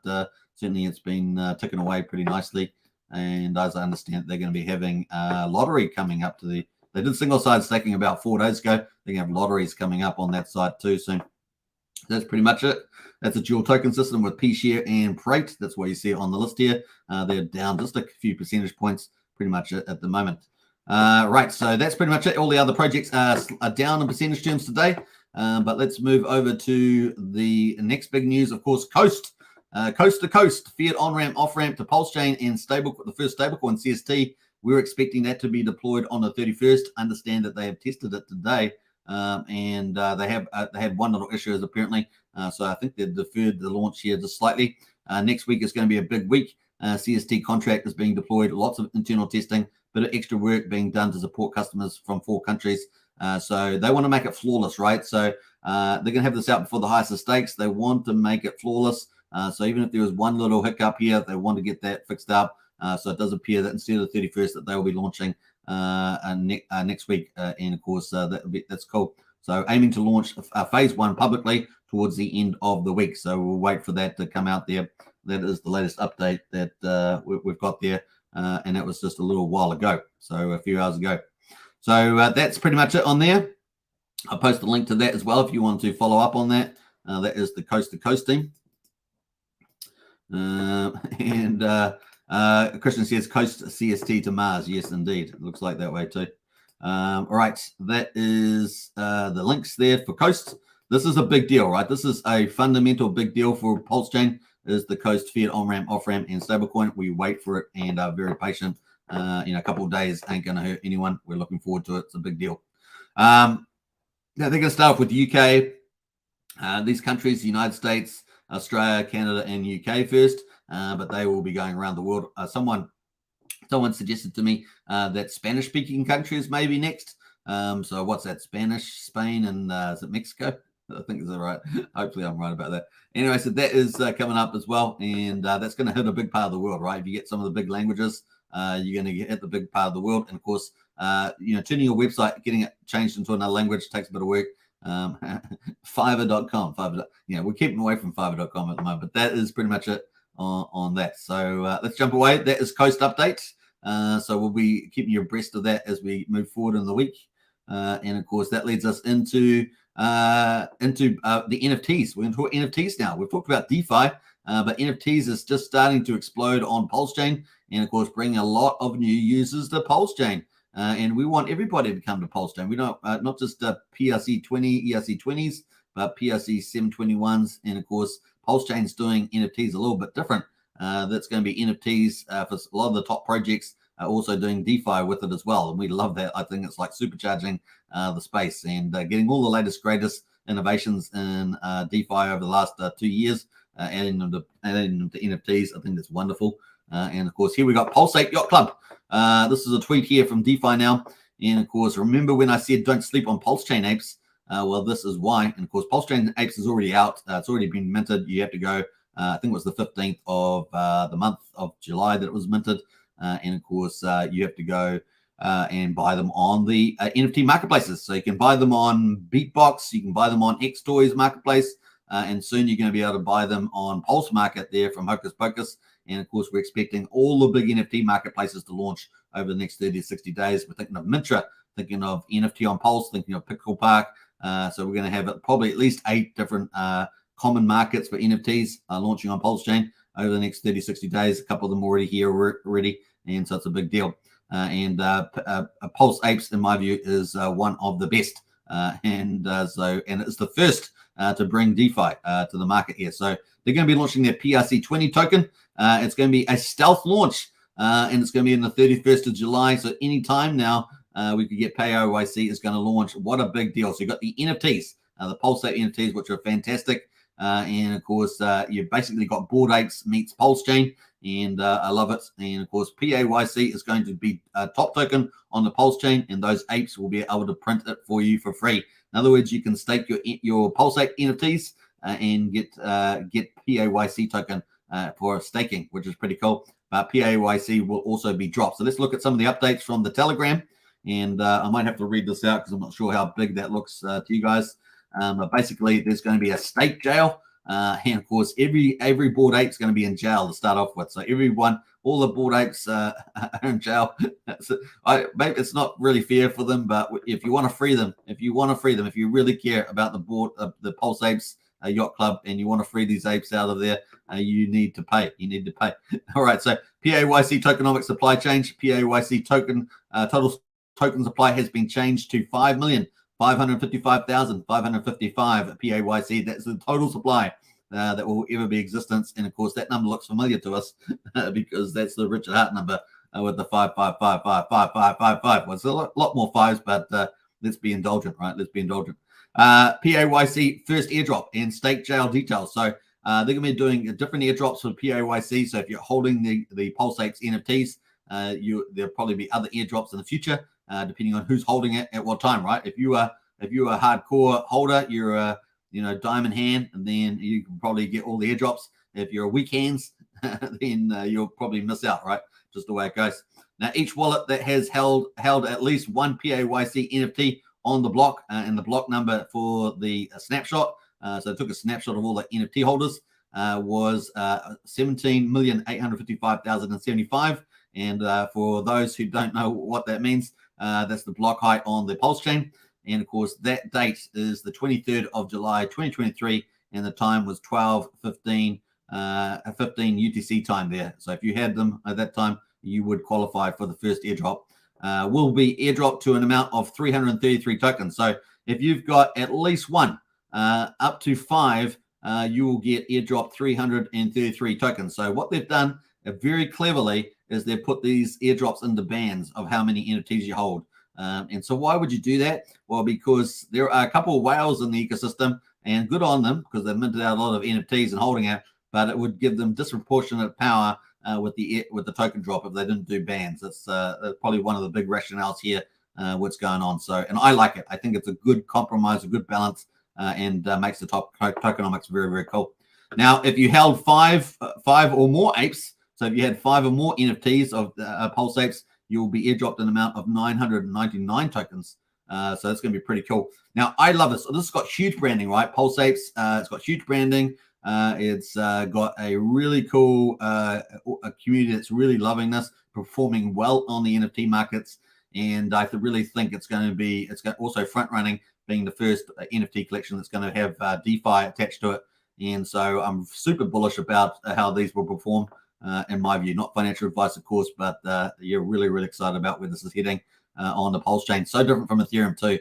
certainly it's been ticking away pretty nicely. And as I understand, they're going to be having a lottery coming up They did single side staking about 4 days ago. They're going to have lotteries coming up on that side too soon. That's pretty much it. That's a dual token system with P share and Prate. That's what you see on the list here. They're down just a few percentage points, pretty much at the moment. Right, so that's pretty much it. All the other projects are down in percentage terms today. But let's move over to the next big news. Of course, Coast to Coast, fiat on-ramp, off-ramp to Pulsechain and the first stablecoin CST. We're expecting that to be deployed on the 31st. Understand that they have tested it today, and they had one little issue apparently. So I think they've deferred the launch here just slightly. Next week is going to be a big week. CST contract is being deployed, lots of internal testing, bit of extra work being done to support customers from 4 countries. So they want to make it flawless, right? So they're going to have this out before the highest of stakes. They want to make it flawless. So even if there was one little hiccup here, they want to get that fixed up. So it does appear that instead of the 31st, that they will be launching next week. And of course, that's cool. So aiming to launch phase 1 publicly towards the end of the week. So we'll wait for that to come out there. That is the latest update that we've got there. And that was just a little while ago. So a few hours ago. So that's pretty much it on there. I'll post a link to that as well if you want to follow up on that. That is the Coast to Coast team. Christian says Coast CST to Mars. Yes, indeed. It looks like that way too. All right. That is the links there for Coast. This is a big deal, right? This is a fundamental big deal for Pulsechain. Is the Coast fiat on-ramp, off-ramp, and stablecoin. We wait for it and are very patient. A couple of days ain't going to hurt anyone. We're looking forward to it. It's a big deal. Now they're going to start off with the UK. These countries, the United States, Australia, Canada, and UK first, but they will be going around the world. Someone suggested to me that Spanish-speaking countries may be next. So what's that? Spanish, Spain, and is it Mexico? I think is that right? Hopefully I'm right about that. Anyway, so that is coming up as well, and that's going to hit a big part of the world, right? If you get some of the big languages, you're going to hit the big part of the world. And of course, turning your website, getting it changed into another language takes a bit of work. Fiverr.com. We're keeping away from Fiverr.com at the moment, but that is pretty much it on that. So let's jump away. That is Coast Updates. So we'll be keeping you abreast of that as we move forward in the week. And of course, that leads us into the NFTs. We're going to talk NFTs now. We've talked about DeFi, but NFTs is just starting to explode on Pulsechain, and of course, bringing a lot of new users to Pulsechain. And we want everybody to come to Pulsechain. We don't not just PRC 20 ERC 20s, but PRC 721s, and of course, Pulsechain's doing NFTs a little bit different. That's going to be NFTs for a lot of the top projects. Also doing DeFi with it as well, and we love that. I think it's like supercharging the space and getting all the latest, greatest innovations in DeFi over the last 2 years, adding them to NFTs. I think that's wonderful. And of course, here we got Pulsate Yacht Club. This is a tweet here from DeFi now, and of course, remember when I said don't sleep on Pulsechain apes? Well, this is why. And of course, Pulsechain Apes is already out. It's already been minted. You have to go, I think it was the 15th of the month of July that it was minted. And of course, you have to go and buy them on the NFT marketplaces. So you can buy them on Beatbox, you can buy them on X Toys marketplace, and soon you're going to be able to buy them on PulseMarket there from Hocus Pocus. And of course, we're expecting all the big NFT marketplaces to launch over the next 30 to 60 days. We're thinking of Mintra, thinking of NFT on Pulse, thinking of Pickle Park. So we're going to have probably at least 8 different common markets for NFTs launching on Pulsechain over the next 30, 60 days. A couple of them already here already, and so it's a big deal. Pulse Apes, in my view, is one of the best. And it's the first to bring DeFi to the market here. So they're going to be launching their PRC20 token. It's going to be a stealth launch, and it's going to be in the 31st of July. So any time now, we could get PAYC is going to launch. What a big deal. So you've got the NFTs, the Pulse Ape NFTs, which are fantastic. And of course, you've basically got Bored Apes meets Pulsechain, and I love it. And of course, PAYC is going to be a top token on the Pulsechain, and those apes will be able to print it for you for free. In other words, you can stake your Pulse Ape NFTs and get PAYC token for staking, which is pretty cool. But PAYC will also be dropped. So let's look at some of the updates from the Telegram, and I might have to read this out because I'm not sure how big that looks to you guys. But basically, there's going to be a stake jail, and of course, every Bored Ape is going to be in jail to start off with. So all the Bored Apes are in jail. Maybe it's not really fair for them, but if you want to free them, if you really care about the Pulse Apes Yacht Club, and you want to free these apes out of there, you need to pay. All right. So PAYC tokenomic supply change. PAYC token total token supply has been changed to 5,555,555 PAYC. That's the total supply that will ever be existence. And of course, that number looks familiar to us because that's the Richard Hart number with the 5555555. Well, it's a lot more fives, but let's be indulgent, right? Let's be indulgent. PAYC first airdrop and stake jail details. So they're going to be doing different airdrops for PAYC. So if you're holding the Pulse Apes NFTs, there'll probably be other airdrops in the future. Depending on who's holding it at what time, right? If you're a hardcore holder, you're a diamond hand, and then you can probably get all the airdrops. If you're a weak hands, then you'll probably miss out, right? Just the way it goes. Now, each wallet that has held at least one PAYC NFT on the block, and the block number for the snapshot. So I took a snapshot of all the NFT holders. Was 17,855,075. And for those who don't know what that means, that's the block height on the Pulsechain. And of course, that date is the 23rd of July, 2023, and the time was 12:15 UTC time there. So if you had them at that time, you would qualify for the first airdrop. Will be airdropped to an amount of 333 tokens. So if you've got at least one, up to 5, you will get airdropped 333 tokens. So what they've done very cleverly is they've put these airdrops into bands of how many NFTs you hold. And so why would you do that? Well, because there are a couple of whales in the ecosystem, and good on them because they've minted out a lot of NFTs and holding it, but it would give them disproportionate power with the token drop if they didn't do bans. That's probably one of the big rationales here, what's going on. So, and I like it. I think it's a good compromise, a good balance, and makes the top tokenomics very, very cool. Now, if you held five or more apes, so if you had 5 or more NFTs of Pulse Apes, you will be airdropped an amount of 999 tokens. So that's going to be pretty cool. Now, I love this. So this has got huge branding, right? Pulse Apes, it's got huge branding. It's got a really cool a community that's really loving this, performing well on the NFT markets. And I really think it's got also front running, being the first NFT collection that's going to have DeFi attached to it. And so I'm super bullish about how these will perform. In my view, not financial advice, of course, but you're really, really excited about where this is heading on the Pulsechain. So different from Ethereum too,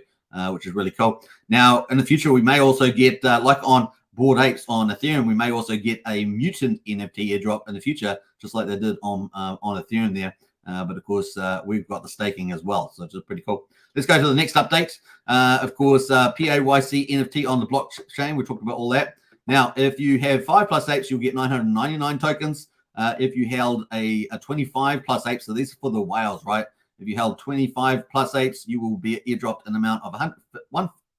which is really cool. Now, in the future, we may also get, like on Bored Apes on Ethereum, we may also get a mutant NFT airdrop in the future, just like they did on Ethereum there. But of course, we've got the staking as well, so it's just pretty cool. Let's go to the next update. Of course, PAYC NFT on the blockchain. We talked about all that. Now, if you have 5+ apes, you'll get 999 tokens. If you held a 25+ apes, so these are for the whales, right? If you held 25+ apes, you will be airdropped an amount of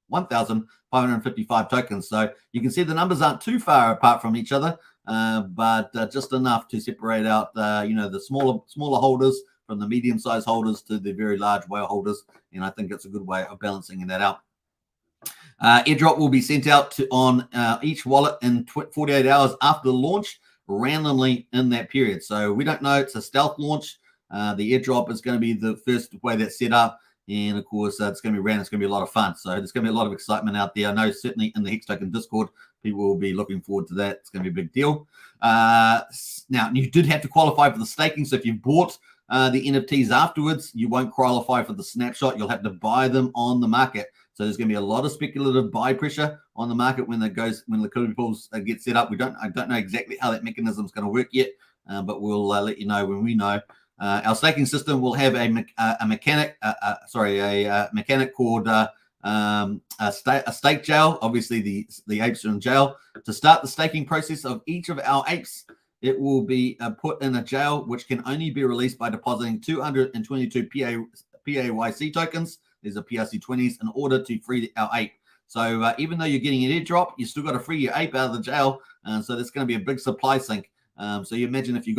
1,555 tokens. So you can see the numbers aren't too far apart from each other, but just enough to separate out, the smaller holders from the medium-sized holders to the very large whale holders. And I think it's a good way of balancing that out. Airdrop will be sent out on each wallet in 48 hours after the launch, randomly in that period. So we don't know. It's a stealth launch. The airdrop is going to be the first way that's set up. And of course, it's going to be random. It's going to be a lot of fun. So there's going to be a lot of excitement out there. I know certainly in the Hex Token Discord, people will be looking forward to that. It's going to be a big deal. Now, you did have to qualify for the staking. So if you bought the NFTs afterwards, you won't qualify for the snapshot. You'll have to buy them on the market. So there's going to be a lot of speculative buy pressure on the market when liquidity pools get set up. I don't know exactly how that mechanism is going to work yet, but we'll let you know when we know. Our staking system will have a mechanic called a stake jail. Obviously, the apes are in jail. To start the staking process of each of our apes, it will be put in a jail, which can only be released by depositing 222 PAYC tokens. These are PRC20s in order to free our ape. So even though you're getting an airdrop, you still got to free your ape out of the jail. So there's going to be a big supply sink. So you imagine if you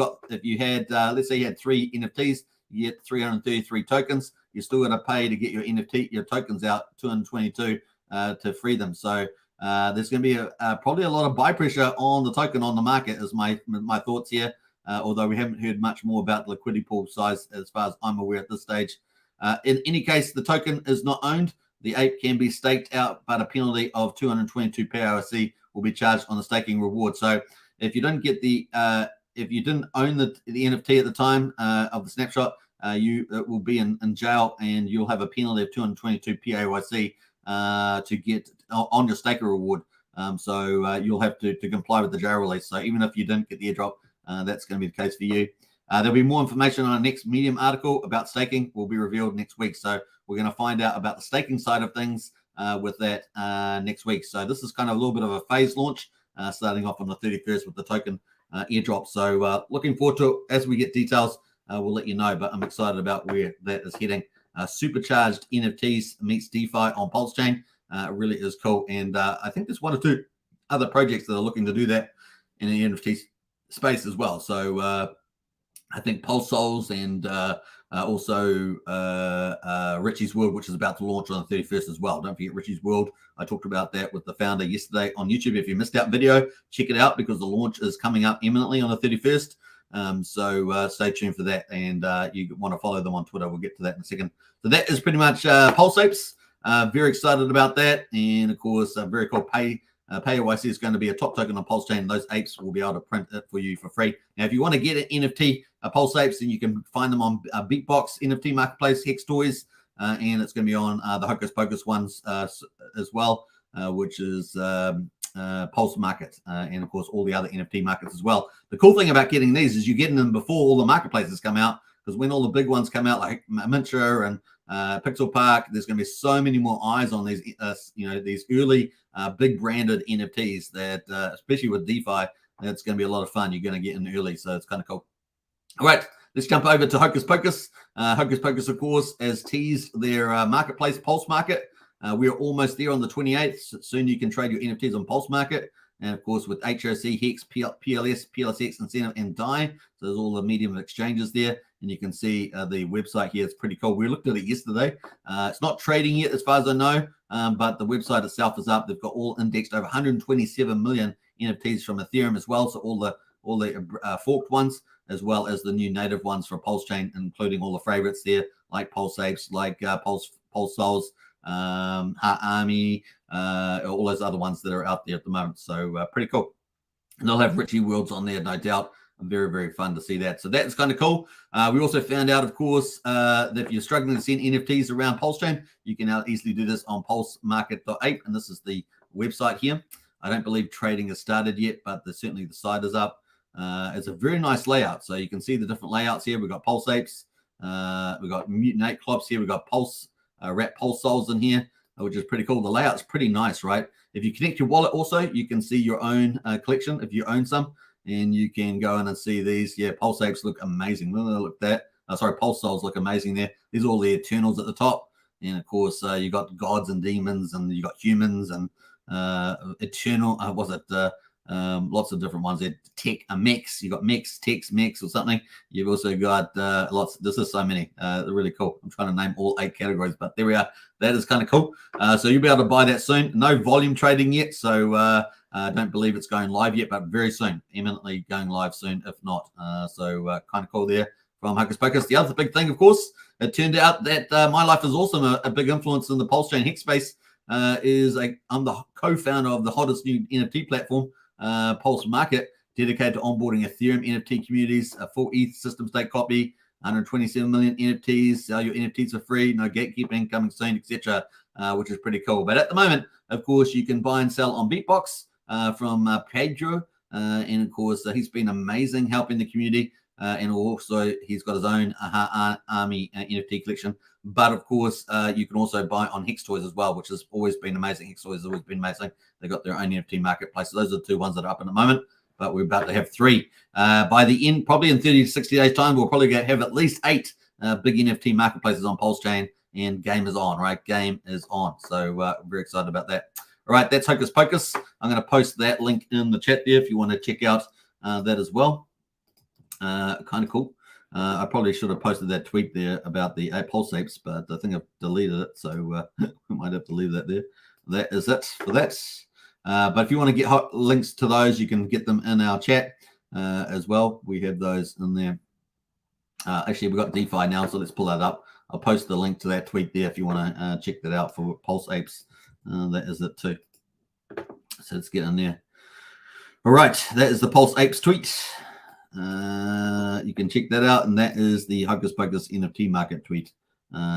had, let's say you had 3 NFTs, you get 333 tokens. You still got to pay to get your tokens out, 222 to free them. So there's going to be probably a lot of buy pressure on the token on the market, is my thoughts here. Although we haven't heard much more about the liquidity pool size as far as I'm aware at this stage. In any case, the token is not owned. The ape can be staked out, but a penalty of 222 PAYC will be charged on the staking reward. So if you don't get if you didn't own the NFT at the time of the snapshot, it will be in jail, and you'll have a penalty of 222 PAYC to get on your staker reward. So you'll have to comply with the jail release. So even if you didn't get the airdrop, that's going to be the case for you. There'll be more information on our next Medium article about staking will be revealed next week. So we're going to find out about the staking side of things with that next week. So this is kind of a little bit of a phase launch, starting off on the 31st with the token airdrop. So looking forward to it. As we get details, we'll let you know. But I'm excited about where that is heading. Supercharged NFTs meets DeFi on Pulsechain. It really is cool. And I think there's 1 or 2 other projects that are looking to do that in the NFT space as well. So I think PulseSouls and also Richies World, which is about to launch on the 31st as well. Don't forget Richies World. I talked about that with the founder yesterday on YouTube. If you missed that video, check it out because the launch is coming up imminently on the 31st. So stay tuned for that. And you want to follow them on Twitter. We'll get to that in a second. So that is pretty much Pulse Apes. Very excited about that. And of course, very cool PAYC is going to be a top token on Pulsechain. Those apes will be able to print it for you for free. Now, if you want to get an NFT Pulse apes, then you can find them on Beatbox NFT Marketplace, Hex Toys, and it's going to be on the Hocus Pocus ones as well, which is PulseMarket, and of course all the other NFT markets as well. The cool thing about getting these is you're getting them before all the marketplaces come out, because when all the big ones come out, like Mintra and Pixel Park, there's going to be so many more eyes on these, these early big branded NFTs that, especially with DeFi, that's going to be a lot of fun. You're going to get in early, so it's kind of cool. All right, let's jump over to Hocus Pocus. Hocus Pocus, of course, has teased their marketplace, PulseMarket. We are almost there on the 28th. Soon you can trade your NFTs on PulseMarket. And of course, with HOC, Hex, PLS, PLSX, Incentive, and DAI. So there's all the medium exchanges there. And you can see the website here. It's pretty cool. We looked at it yesterday. It's not trading yet, as far as I know, but the website itself is up. They've got all indexed over 127 million NFTs from Ethereum as well. So all the forked ones, as well as the new native ones for Pulsechain, including all the favorites there, like Pulse Apes, like PulseSouls, Hart Army, all those other ones that are out there at the moment. So pretty cool. And they'll have Richies Worlds on there, no doubt. Very, very fun to see that. So that's kind of cool. We also found out, of course, that if you're struggling to send NFTs around Pulsechain, you can now easily do this on PulseMarket.ape. And this is the website here. I don't believe trading has started yet, but certainly the site is up. It's a very nice layout. So you can see the different layouts here. We've got Pulse Apes. We've got Mutant Ape Clops here. We've got Rat Pulse Souls in here, which is pretty cool. The layout's pretty nice, right? If you connect your wallet also, you can see your own collection if you own some. And you can go in and see these. Yeah, Pulse Apes look amazing. Look at that. Sorry, Pulse Souls look amazing there. These are all the Eternals at the top. And of course, you got gods and demons, and you got humans and eternal. Lots of different ones. Tech, a mix. You got mix, text, mix, or something. You've also got lots. This is so many. They're really cool. I'm trying to name all 8 categories, but there we are. That is kind of cool. So you'll be able to buy that soon. No volume trading yet, so don't believe it's going live yet, but very soon. Imminently going live soon, if not. So kind of cool there from Hocus Pocus. The other big thing, of course, it turned out that My Life is Awesome, a big influence in the Pulsechain Hex space, I'm the co-founder of the hottest new NFT platform, PulseMarket, dedicated to onboarding Ethereum NFT communities, a full ETH system stake copy, 127 million NFTs, sell your NFTs for free, no gatekeeping, coming soon, etc., which is pretty cool. But at the moment, of course, you can buy and sell on Beatbox from Pedro, and of course, he's been amazing helping the community, and also he's got his own Army NFT collection. But of course, you can also buy on Hex Toys as well, which has always been amazing. Hex Toys has always been amazing. They've got their own NFT marketplace. So those are the 2 ones that are up in the moment, but we're about to have 3. By the end, probably in 30 to 60 days' time, we'll probably have at least 8 big NFT marketplaces on Pulsechain, and game is on, right? Game is on. So very excited about that. All right, that's Hocus Pocus. I'm going to post that link in the chat there if you want to check out that as well. Kind of cool. I probably should have posted that tweet there about the Pulse apes, but I think I've deleted it, so we might have to leave that there. That is it for that. But if you want to get links to those, you can get them in our chat as well. We have those in there. Actually, we've got DeFi now, so let's pull that up. I'll post the link to that tweet there if you want to check that out for Pulse apes. That is it too. So let's get in there. All right, that is the Pulse apes tweet. You can check that out, and that is the Hocus Pocus NFT market tweet.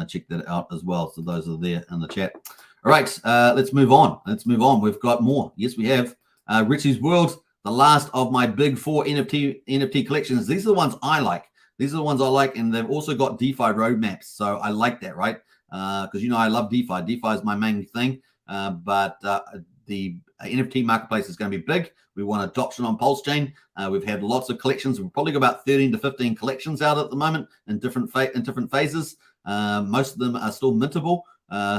Check that out as well. So those are there in the chat. All right, let's move on. We've got more. Yes, we have. Richies World, the last of my big 4 NFT collections. These are the ones I like. And they've also got DeFi roadmaps. So I like that, right? Because I love DeFi. DeFi is my main thing. But the NFT marketplace is going to be big. We want adoption on Pulsechain. We've had lots of collections. We've probably got about 13 to 15 collections out at the moment in different phases. Most of them are still mintable.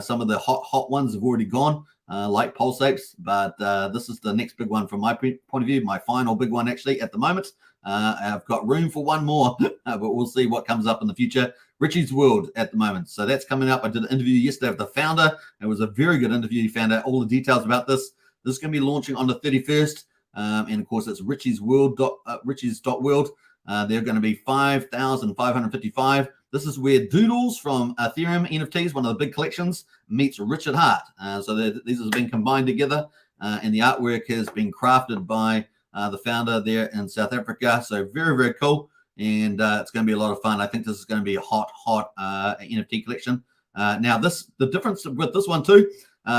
Some of the hot ones have already gone, like Pulse Apes. But this is the next big one from my point of view, my final big one actually at the moment. I've got room for one more, but we'll see what comes up in the future. Richies World at the moment. So that's coming up. I did an interview yesterday with the founder. It was a very good interview. He found out all the details about this. This is going to be launching on the 31st. And of course, it's Richies World. Richies.world. They're going to be 5,555. This is where Doodles from Ethereum NFTs, one of the big collections, meets Richard Hart. So these have been combined together, and the artwork has been crafted by the founder there in South Africa. So very, very cool. And it's going to be a lot of fun. I think this is going to be a hot NFT collection. Now, the difference with this one too,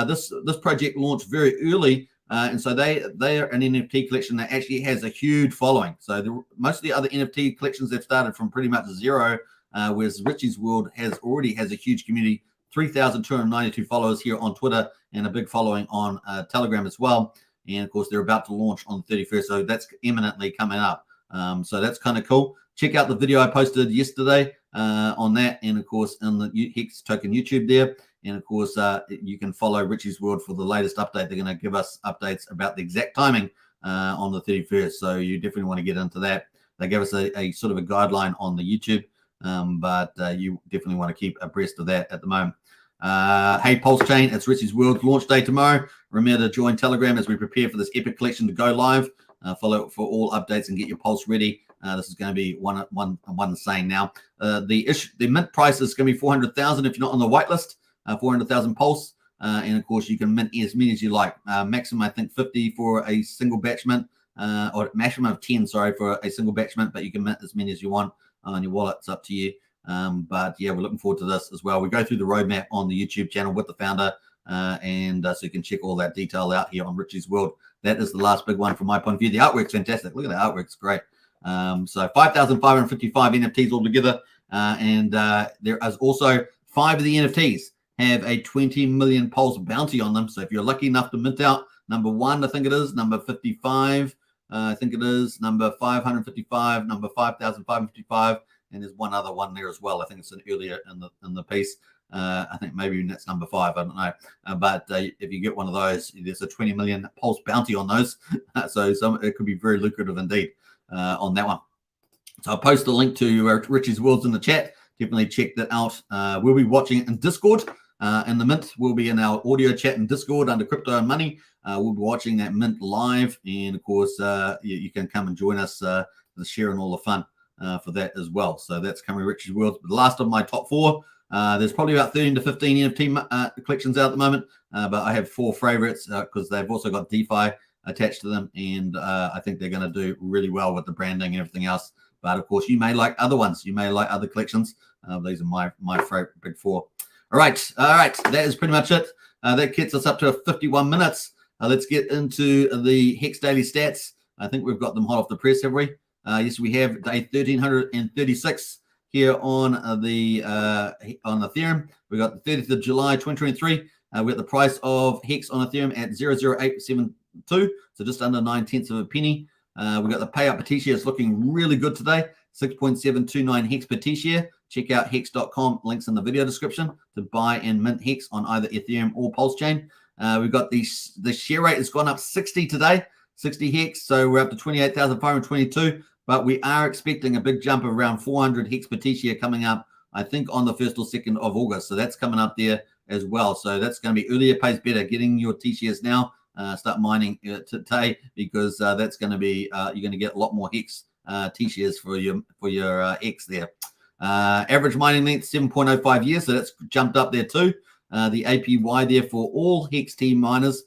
this project launched very early, and so they are an NFT collection that actually has a huge following. So most of the other NFT collections have started from pretty much zero, whereas Richies World already has a huge community, 3,292 followers here on Twitter, and a big following on Telegram as well. And of course, they're about to launch on the 31st, so that's imminently coming up. So that's kind of cool. Check out the video I posted yesterday on that, and of course in the Hex Token YouTube there. And of course, you can follow Richies World for the latest update. They're going to give us updates about the exact timing on the 31st. So you definitely want to get into that. They gave us a sort of a guideline on the YouTube, but you definitely want to keep abreast of that at the moment. Hey, Pulsechain, it's Richies World launch day tomorrow. Remember to join Telegram as we prepare for this epic collection to go live. Follow for all updates and get your Pulse ready. This is going to be one insane now. The mint price is going to be 400,000 if you're not on the whitelist. 400,000 Pulse, and of course you can mint as many as you like. Maximum, I think, 50 for a single batch mint, or maximum of 10, sorry, for a single batch mint. But you can mint as many as you want on your wallet. It's up to you. But yeah, we're looking forward to this as well. We go through the roadmap on the YouTube channel with the founder, and so you can check all that detail out here on Richies World. That is the last big one from my point of view. The artwork's fantastic. Look at the artwork; it's great. So 5,555 NFTs altogether, and there is also 5 of the NFTs have a 20 million Pulse bounty on them. So if you're lucky enough to mint out number 1, I think it is, number 55, I think it is, number 555, number 5,555, and there's one other one there as well. I think it's an earlier in the piece. I think maybe that's number 5. I don't know. But if you get one of those, there's a 20 million Pulse bounty on those. So it could be very lucrative indeed on that one. So I'll post a link to Richies World in the chat. Definitely check that out. We'll be watching it in Discord. In the Mint, we'll be in our audio chat in Discord under Crypto and Money. We'll be watching that Mint live. And, of course, you can come and join us, sharing all the fun for that as well. So that's coming Richies World. The last of my top 4. There's probably about 13 to 15 NFT collections out at the moment. But I have 4 favorites because they've also got DeFi attached to them. And I think they're going to do really well with the branding and everything else. But, of course, you may like other ones. You may like other collections. These are my favorite big 4. All right. That is pretty much it. That gets us up to 51 minutes. Let's get into the Hex Daily Stats. I think we've got them hot off the press, have we? Yes, we have day 1336 here on Ethereum. We got the 30th of July, 2023. We got the price of Hex on Ethereum at 0.0872, so just under 9/10 of a penny. We got the payout per T-share. It's looking really good today. 6.729 Hex per T-share. Check out hex.com. Links in the video description to buy and mint Hex on either Ethereum or Pulsechain. We've got the share rate has gone up 60 today, 60 Hex. So we're up to 28,522. But we are expecting a big jump of around 400 Hex per T-share coming up, I think, on the 1st or 2nd of August. So that's coming up there as well. So that's going to be earlier pays better. Getting your T-shares now. Start mining today because that's going to be you're going to get a lot more Hex T-shares for your X there. Average mining length 7.05 years, so that's jumped up there too. The APY there for all Hex T miners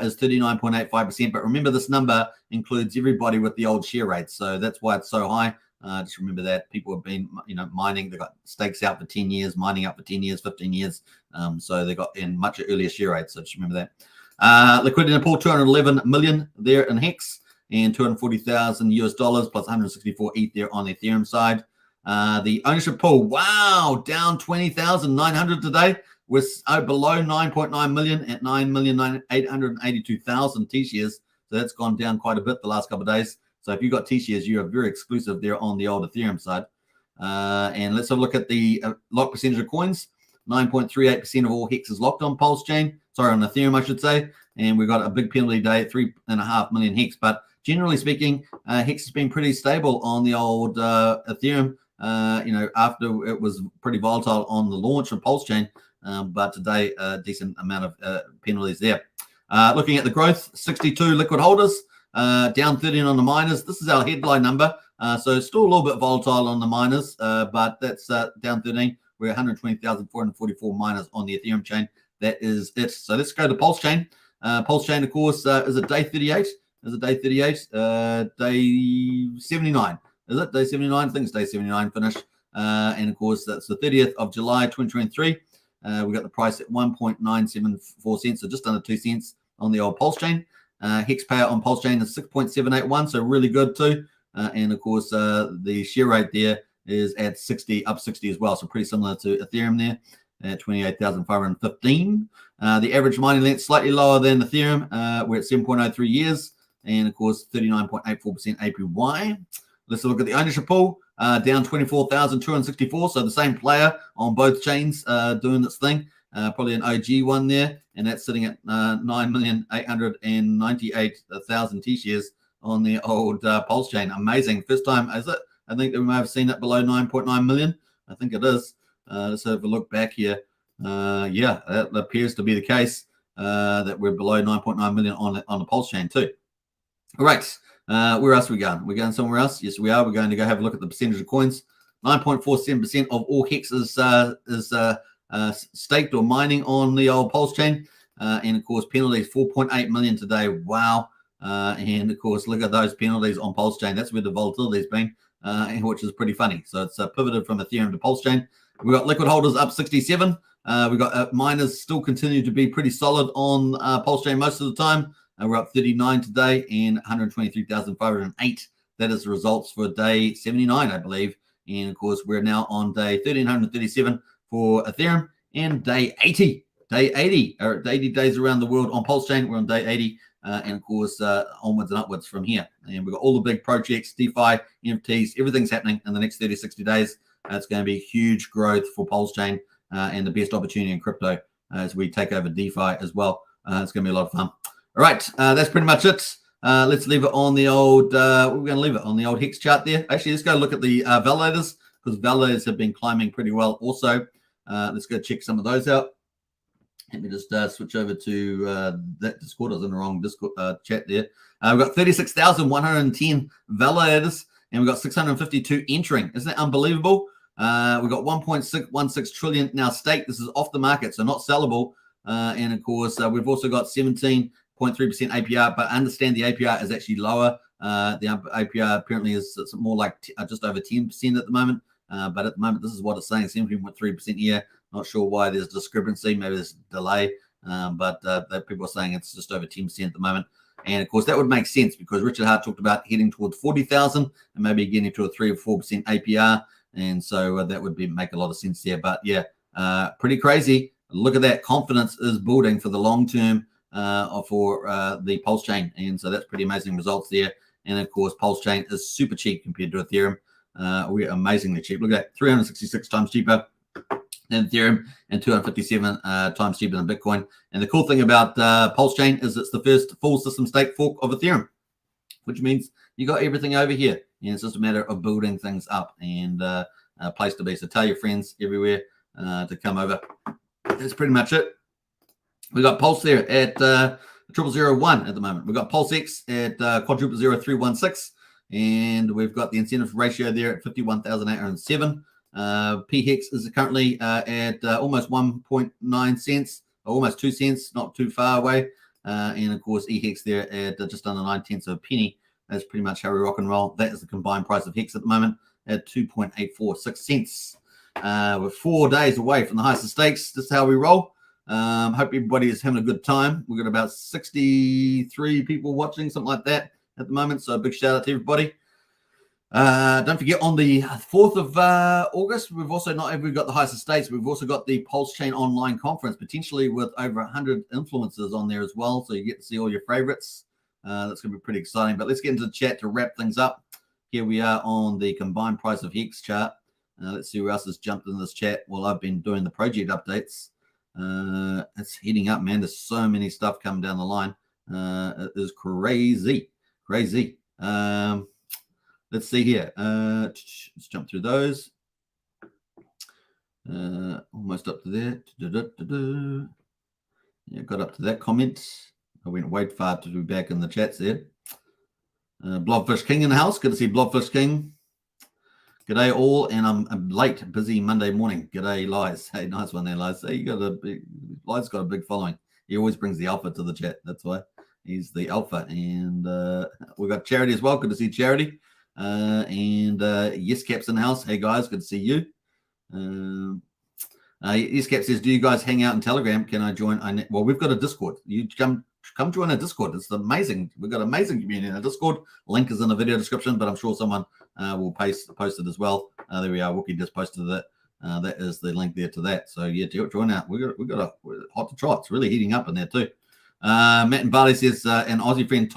is 39.85%. But remember, this number includes everybody with the old share rates, so that's why it's so high. Just remember that people have been, mining. They got stakes out for 10 years, mining up for 10 years, 15 years. So they got in much earlier share rates. So just remember that. Liquidity in the pool, 211 million there in Hex, and $240,000 US plus 164 ETH there on the Ethereum side. The ownership pool, wow, down 20,900 today. We're below 9.9 million at 9,882,000 T-shares. So that's gone down quite a bit the last couple of days. So if you've got T-shares, you are very exclusive there on the old Ethereum side. And let's have a look at the lock percentage of coins. 9.38% of all Hex is locked on Pulsechain. Sorry, on Ethereum, I should say. And we've got a big penalty day, 3.5 million Hex. But generally speaking, Hex has been pretty stable on the old Ethereum. After it was pretty volatile on the launch of Pulsechain, but today a decent amount of penalties there. Looking at the growth, 62 liquid holders, down 13 on the miners. This is our headline number, so still a little bit volatile on the miners, but that's down 13. We're 120,444 miners on the Ethereum chain. That is it. So let's go to Pulsechain. Pulsechain, of course, is it day 38? Is it day 38? Day 79. Is it day 79? I think it's day 79 finish. And of course, that's the 30th of July, 2023. We got the price at 1.974 cents, so just under 2 cents on the old Pulsechain. Hex payout on Pulsechain is 6.781, so really good too. And of course, the share rate there is at 60, up 60 as well. So pretty similar to Ethereum there at 28,515. The average mining length slightly lower than Ethereum. We're at 7.03 years. And of course, 39.84% APY. Let's look at the ownership pool, down 24,264. So the same player on both chains doing this thing. Probably an OG one there. And that's sitting at 9,898,000 T-shares on the old Pulsechain. Amazing. First time, is it? I think that we may have seen it below 9.9 million. I think it is. Let's have a look back here. Yeah, that appears to be the case that we're below 9.9 million on the Pulsechain too. All right. Where else are we going? We're going somewhere else? Yes, we are. We're going to go have a look at the percentage of coins. 9.47% of all Hex is staked or mining on the old Pulsechain. And of course, penalties 4.8 million today. Wow. And of course, look at those penalties on Pulsechain. That's where the volatility has been, which is pretty funny. So it's pivoted from Ethereum to Pulsechain. We've got liquid holders up 67. We've got miners still continue to be pretty solid on Pulsechain most of the time. We're up 39 today and 123,508. That is the results for day 79, I believe. And of course, we're now on day 1,337 for Ethereum and day 80. Day 80, or 80 days around the world on Pulsechain. We're on day 80. And of course, onwards and upwards from here. And we've got all the big projects, DeFi, NFTs, everything's happening in the next 30, 60 days. It's going to be huge growth for Pulsechain and the best opportunity in crypto as we take over DeFi as well. It's going to be a lot of fun. All right, that's pretty much it. Let's leave it on the old, we're going to leave it on the old Hex chart there. Actually, let's go look at the validators, because validators have been climbing pretty well also. Let's go check some of those out. Let me just switch over to that Discord. I was in the wrong Discord chat there. We've got 36,110 validators, and we've got 652 entering. Isn't that unbelievable? We've got 1.616 trillion now staked. This is off the market, so not sellable. And of course, we've also got 17.3% APR, but I understand the APR is actually lower. The APR apparently is more like just over 10% at the moment. But at the moment, this is what it's saying, 17.3% here. Not sure why there's discrepancy. Maybe there's a delay. But people are saying it's just over 10% at the moment. And of course, that would make sense because Richard Hart talked about heading towards 40,000 and maybe getting to a 3 or 4% APR. And so that would make a lot of sense there. But yeah, pretty crazy. Look at that. Confidence is building for the long term for the Pulsechain. And so that's pretty amazing results there. And of course, Pulsechain is super cheap compared to Ethereum. We're amazingly cheap. Look at that, 366 times cheaper than Ethereum and 257 times cheaper than Bitcoin. And the cool thing about Pulsechain is it's the first full system stake fork of Ethereum, which means you got everything over here. And it's just a matter of building things up and a place to be. So tell your friends everywhere to come over. That's pretty much it. We got Pulse there at 0001 at the moment. We've got PulseX at quadruple 0316. And we've got the incentive ratio there at 51,807. PHEX is currently at almost 1.9 cents, almost 2 cents, not too far away. And of course, EHEX there at just under 9/10 of a penny. That's pretty much how we rock and roll. That is the combined price of Hex at the moment at 2.846 cents. We're 4 days away from the highest of stakes. This is how we roll. Hope everybody is having a good time. We've got about 63 people watching, something like that at the moment. So a big shout out to everybody. Don't forget on the 4th of August, we've also not only got the highest of stakes, we've also got the Pulsechain online conference, potentially with over 100 influencers on there as well. So you get to see all your favorites. That's going to be pretty exciting. But let's get into the chat to wrap things up. Here we are on the combined price of Hex chart. Let's see who else has jumped in this chat while I've been doing the project updates. It's heating up, man. There's so many stuff coming down the line. It is crazy. Crazy. Let's see here. Let's jump through those. Almost up to there. Yeah, got up to that comment. I went way far to be back in the chats there. Blobfish King in the house. Good to see Blobfish King. G'day all, and I'm late, busy Monday morning. G'day, Lies. Hey, nice one there, Lies. Hey, Lies got a big following. He always brings the alpha to the chat. That's why he's the alpha. And we've got Charity as well. Good to see Charity. And Yes Cap's in the house. Hey guys, good to see you. Yes Cap says, do you guys hang out in Telegram? Can I join? Well, we've got a Discord. You come join a Discord. It's amazing. We've got an amazing community in a Discord. Link is in the video description, but I'm sure someone will post it as well. There we are. Wookie just posted that. That is the link there to that. So yeah, join out. We're hot to trot. It's really heating up in there too. Matt and Barley says an Aussie friend,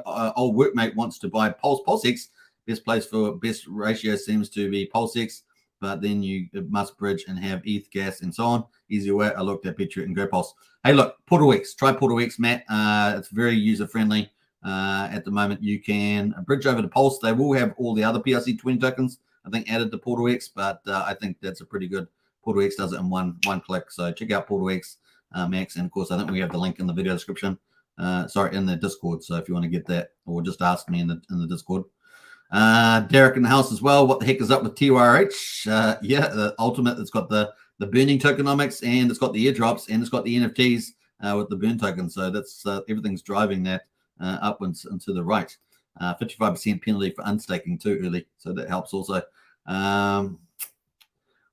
old workmate wants to buy PulseX. Best place for best ratio seems to be PulseX, but then you must bridge and have ETH, gas, and so on. Easier way. I looked at Petri and GoPulse. Hey, look, PortalX. Try PortalX, Matt. It's very user friendly. At the moment, you can bridge over to Pulse. They will have all the other PRC20 tokens, I think, added to PortalX, but I think that's a pretty good. PortalX does it in one click. So check out PortalX, Max, and of course, I think we have the link in the video description. In the Discord. So if you want to get that, or just ask me in the Discord. Derek in the house as well. What the heck is up with TYRH? Yeah, the ultimate. It's got the burning tokenomics, and it's got the airdrops, and it's got the NFTs with the burn token. So that's everything's driving that upwards and to the right. 55% penalty for unstaking too early, so that helps also.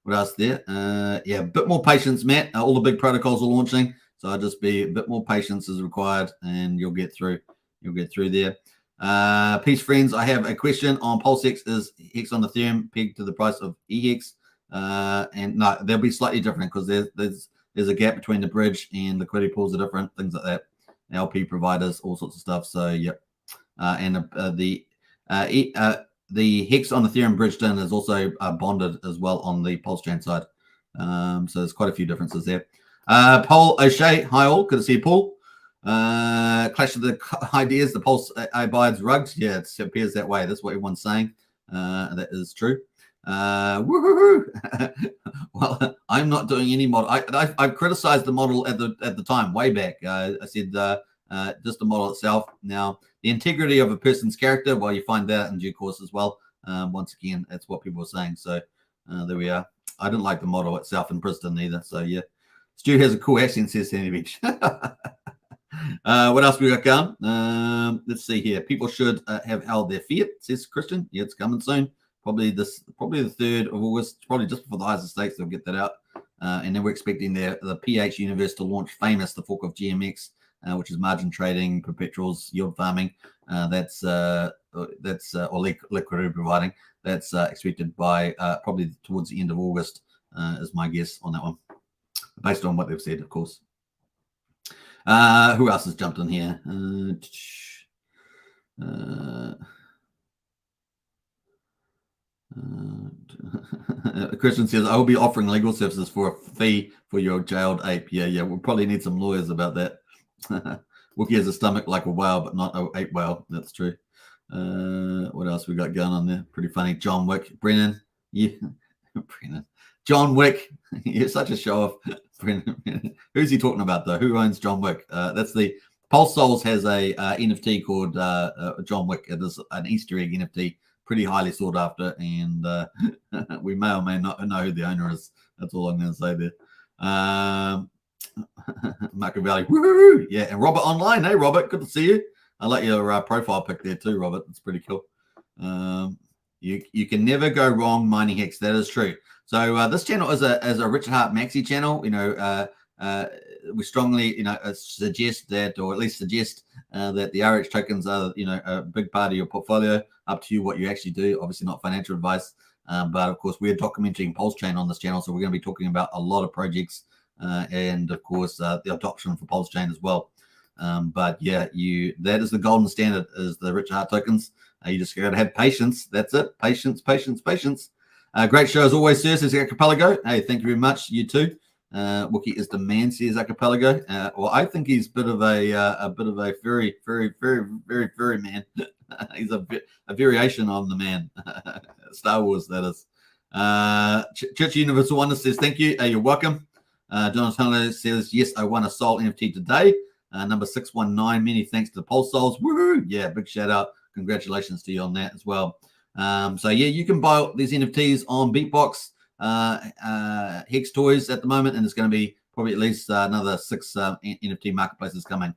What else there? Yeah, a bit more patience, Matt. All the big protocols are launching, so I'll just be a bit more patience is required, and you'll get through. You'll get through there. Peace, friends. I have a question on PulseX. Is Hex on Ethereum pegged to the price of EHEX? And no, they'll be slightly different because there's a gap between the bridge and liquidity pools are different, things like that. LP providers, all sorts of stuff. So yep. And the Hex on Ethereum bridged in is also bonded as well on the Pulsechain side. So there's quite a few differences there. Paul O'Shea, hi all, good to see you, Paul. Clash of the ideas, the Pulse abides rugs. Yeah, it appears that way. That's what everyone's saying. That is true. Woohoo! Well, I'm not doing any model. I've criticized the model at the time, way back. I said just the model itself. Now, the integrity of a person's character, well, you find that in due course as well. Once again, that's what people are saying. So there we are. I didn't like the model itself in Princeton either. So yeah, Stu has a cool accent, says Sandy Beach. What else we got going? Let's see here. People should have held their fiat, says Christian. Yeah, it's coming soon. Probably the 3rd of August, probably just before the highest stakes, they'll get that out. And then we're expecting the PH universe to launch Famous, the fork of GMX, which is margin trading, perpetuals, yield farming. That's or liquidity providing. That's expected by probably towards the end of August, is my guess on that one, based on what they've said, of course. Who else has jumped in here? Christian says, I will be offering legal services for a fee for your jailed ape. Yeah, we'll probably need some lawyers about that. Wookie has a stomach like a whale, but not an ape whale. That's true. What else we got going on there? Pretty funny. John Wick. Brennan. Yeah. Brennan. John Wick. You're such a show off. Brennan. Who's he talking about, though? Who owns John Wick? That's the Pulse Souls has a NFT called John Wick. It is an Easter egg NFT. Pretty highly sought after, and we may or may not know who the owner is. That's all I'm going to say there. Machiavelli, woohoo! Yeah, and Robert online. Hey, Robert, good to see you. I like your profile pic there too, Robert. It's pretty cool. You can never go wrong mining Hex. That is true. So this channel is a Richard Hart Maxi channel. We strongly suggest that, or at least suggest that the RH tokens are a big part of your portfolio. Up to you what you actually do. Obviously not financial advice, but of course we're documenting Pulsechain on this channel, so we're going to be talking about a lot of projects and of course the adoption for Pulsechain as well. But yeah, that is the golden standard, is the Richard Hart tokens. You just got to have patience. That's it. Patience. Great show as always, sir, says Archipelago. Hey, thank you very much. You too. Wookie is the man, says Archipelago. Well, I think he's a bit of a very, very, very, very, very man. He's a variation on the man. Star Wars, that is. Church Universal Wonder says, thank you. You're welcome. Donatello says, yes, I won a Soul NFT today. Number 619, many thanks to the Pulse Souls. Woohoo! Yeah, big shout out. Congratulations to you on that as well. So yeah, you can buy these NFTs on Beatbox, Hex Toys at the moment, and there's going to be probably at least another 6 NFT marketplaces coming.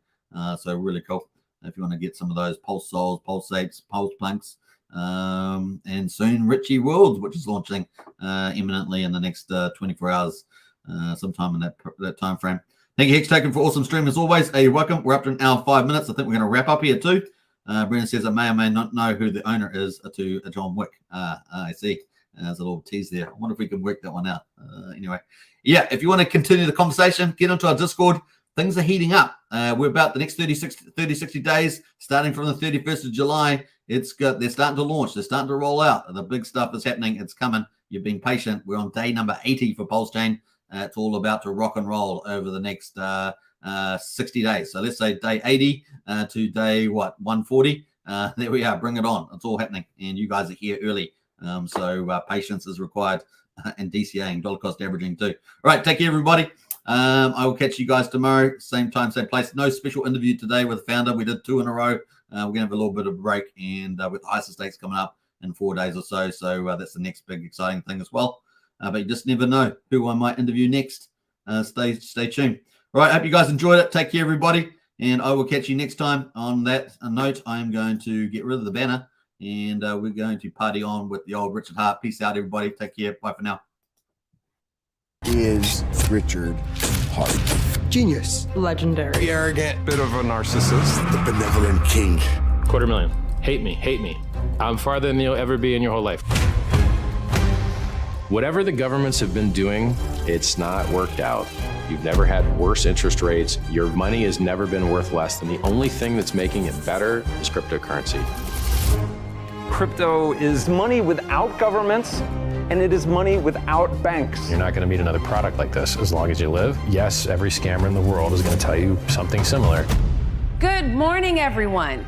So really cool. If you want to get some of those Pulse Souls, Pulse Apes, Pulse Planks, and soon Richies World, which is launching imminently in the next 24 hours, sometime in that time frame. Thank you, Hex Token, for awesome stream as always. Hey, you're welcome. We're up to an hour 5 minutes. I think we're going to wrap up here too. Brennan says, I may or may not know who the owner is to John Wick. I see. There's a little tease there. I wonder if we can work that one out. Anyway, yeah, if you want to continue the conversation, get into our Discord. Things are heating up. We're about the next 60 days, starting from the 31st of July. They're starting to launch. They're starting to roll out. The big stuff is happening. It's coming. You've been patient. We're on day number 80 for Pulsechain. It's all about to rock and roll over the next 60 days. So let's say day 80 to day, 140. There we are. Bring it on. It's all happening. And you guys are here early. So patience is required, and DCAing, dollar cost averaging too. All right. Take care, everybody. I will catch you guys tomorrow. Same time, same place. No special interview today with the founder. We did 2 in a row. We're going to have a little bit of a break, and with the ISA stakes coming up in 4 days or so. So that's the next big exciting thing as well. But you just never know who I might interview next. Stay tuned. All right. Hope you guys enjoyed it. Take care, everybody. And I will catch you next time. On that note, I am going to get rid of the banner, and we're going to party on with the old Richard Hart. Peace out, everybody. Take care. Bye for now. Is Richard Hart. Genius. Legendary. Arrogant. Bit of a narcissist. The benevolent king. $250,000. Hate me. I'm farther than you'll ever be in your whole life. Whatever the governments have been doing, it's not worked out. You've never had worse interest rates. Your money has never been worth less. And the only thing that's making it better is cryptocurrency. Crypto is money without governments, and it is money without banks. You're not going to meet another product like this as long as you live. Yes, every scammer in the world is going to tell you something similar. Good morning, everyone.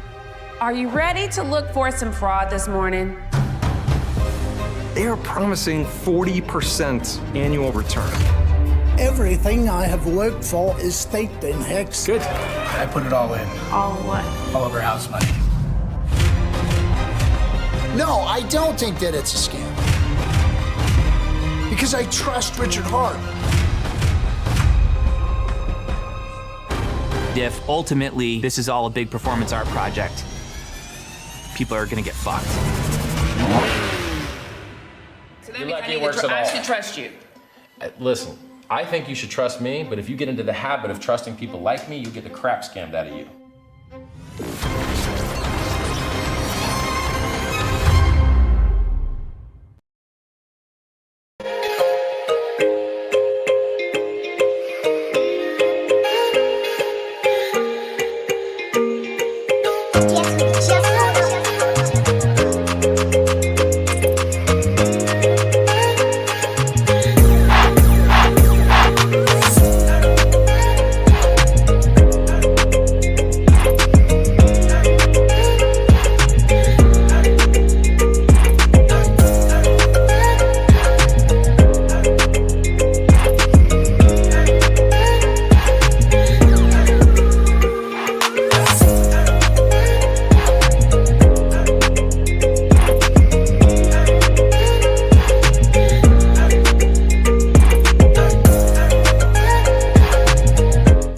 Are you ready to look for some fraud this morning? They are promising 40% annual return. Everything I have worked for is staked in Hex. Good. I put it all in. All what? All of our house money. No, I don't think that it's a scam. Because I trust Richard Hart. Diff, ultimately, this is all a big performance art project. People are gonna get fucked. So that You're means lucky it works at all. I should trust you. Listen, I think you should trust me, but if you get into the habit of trusting people like me, you get the crap scammed out of you.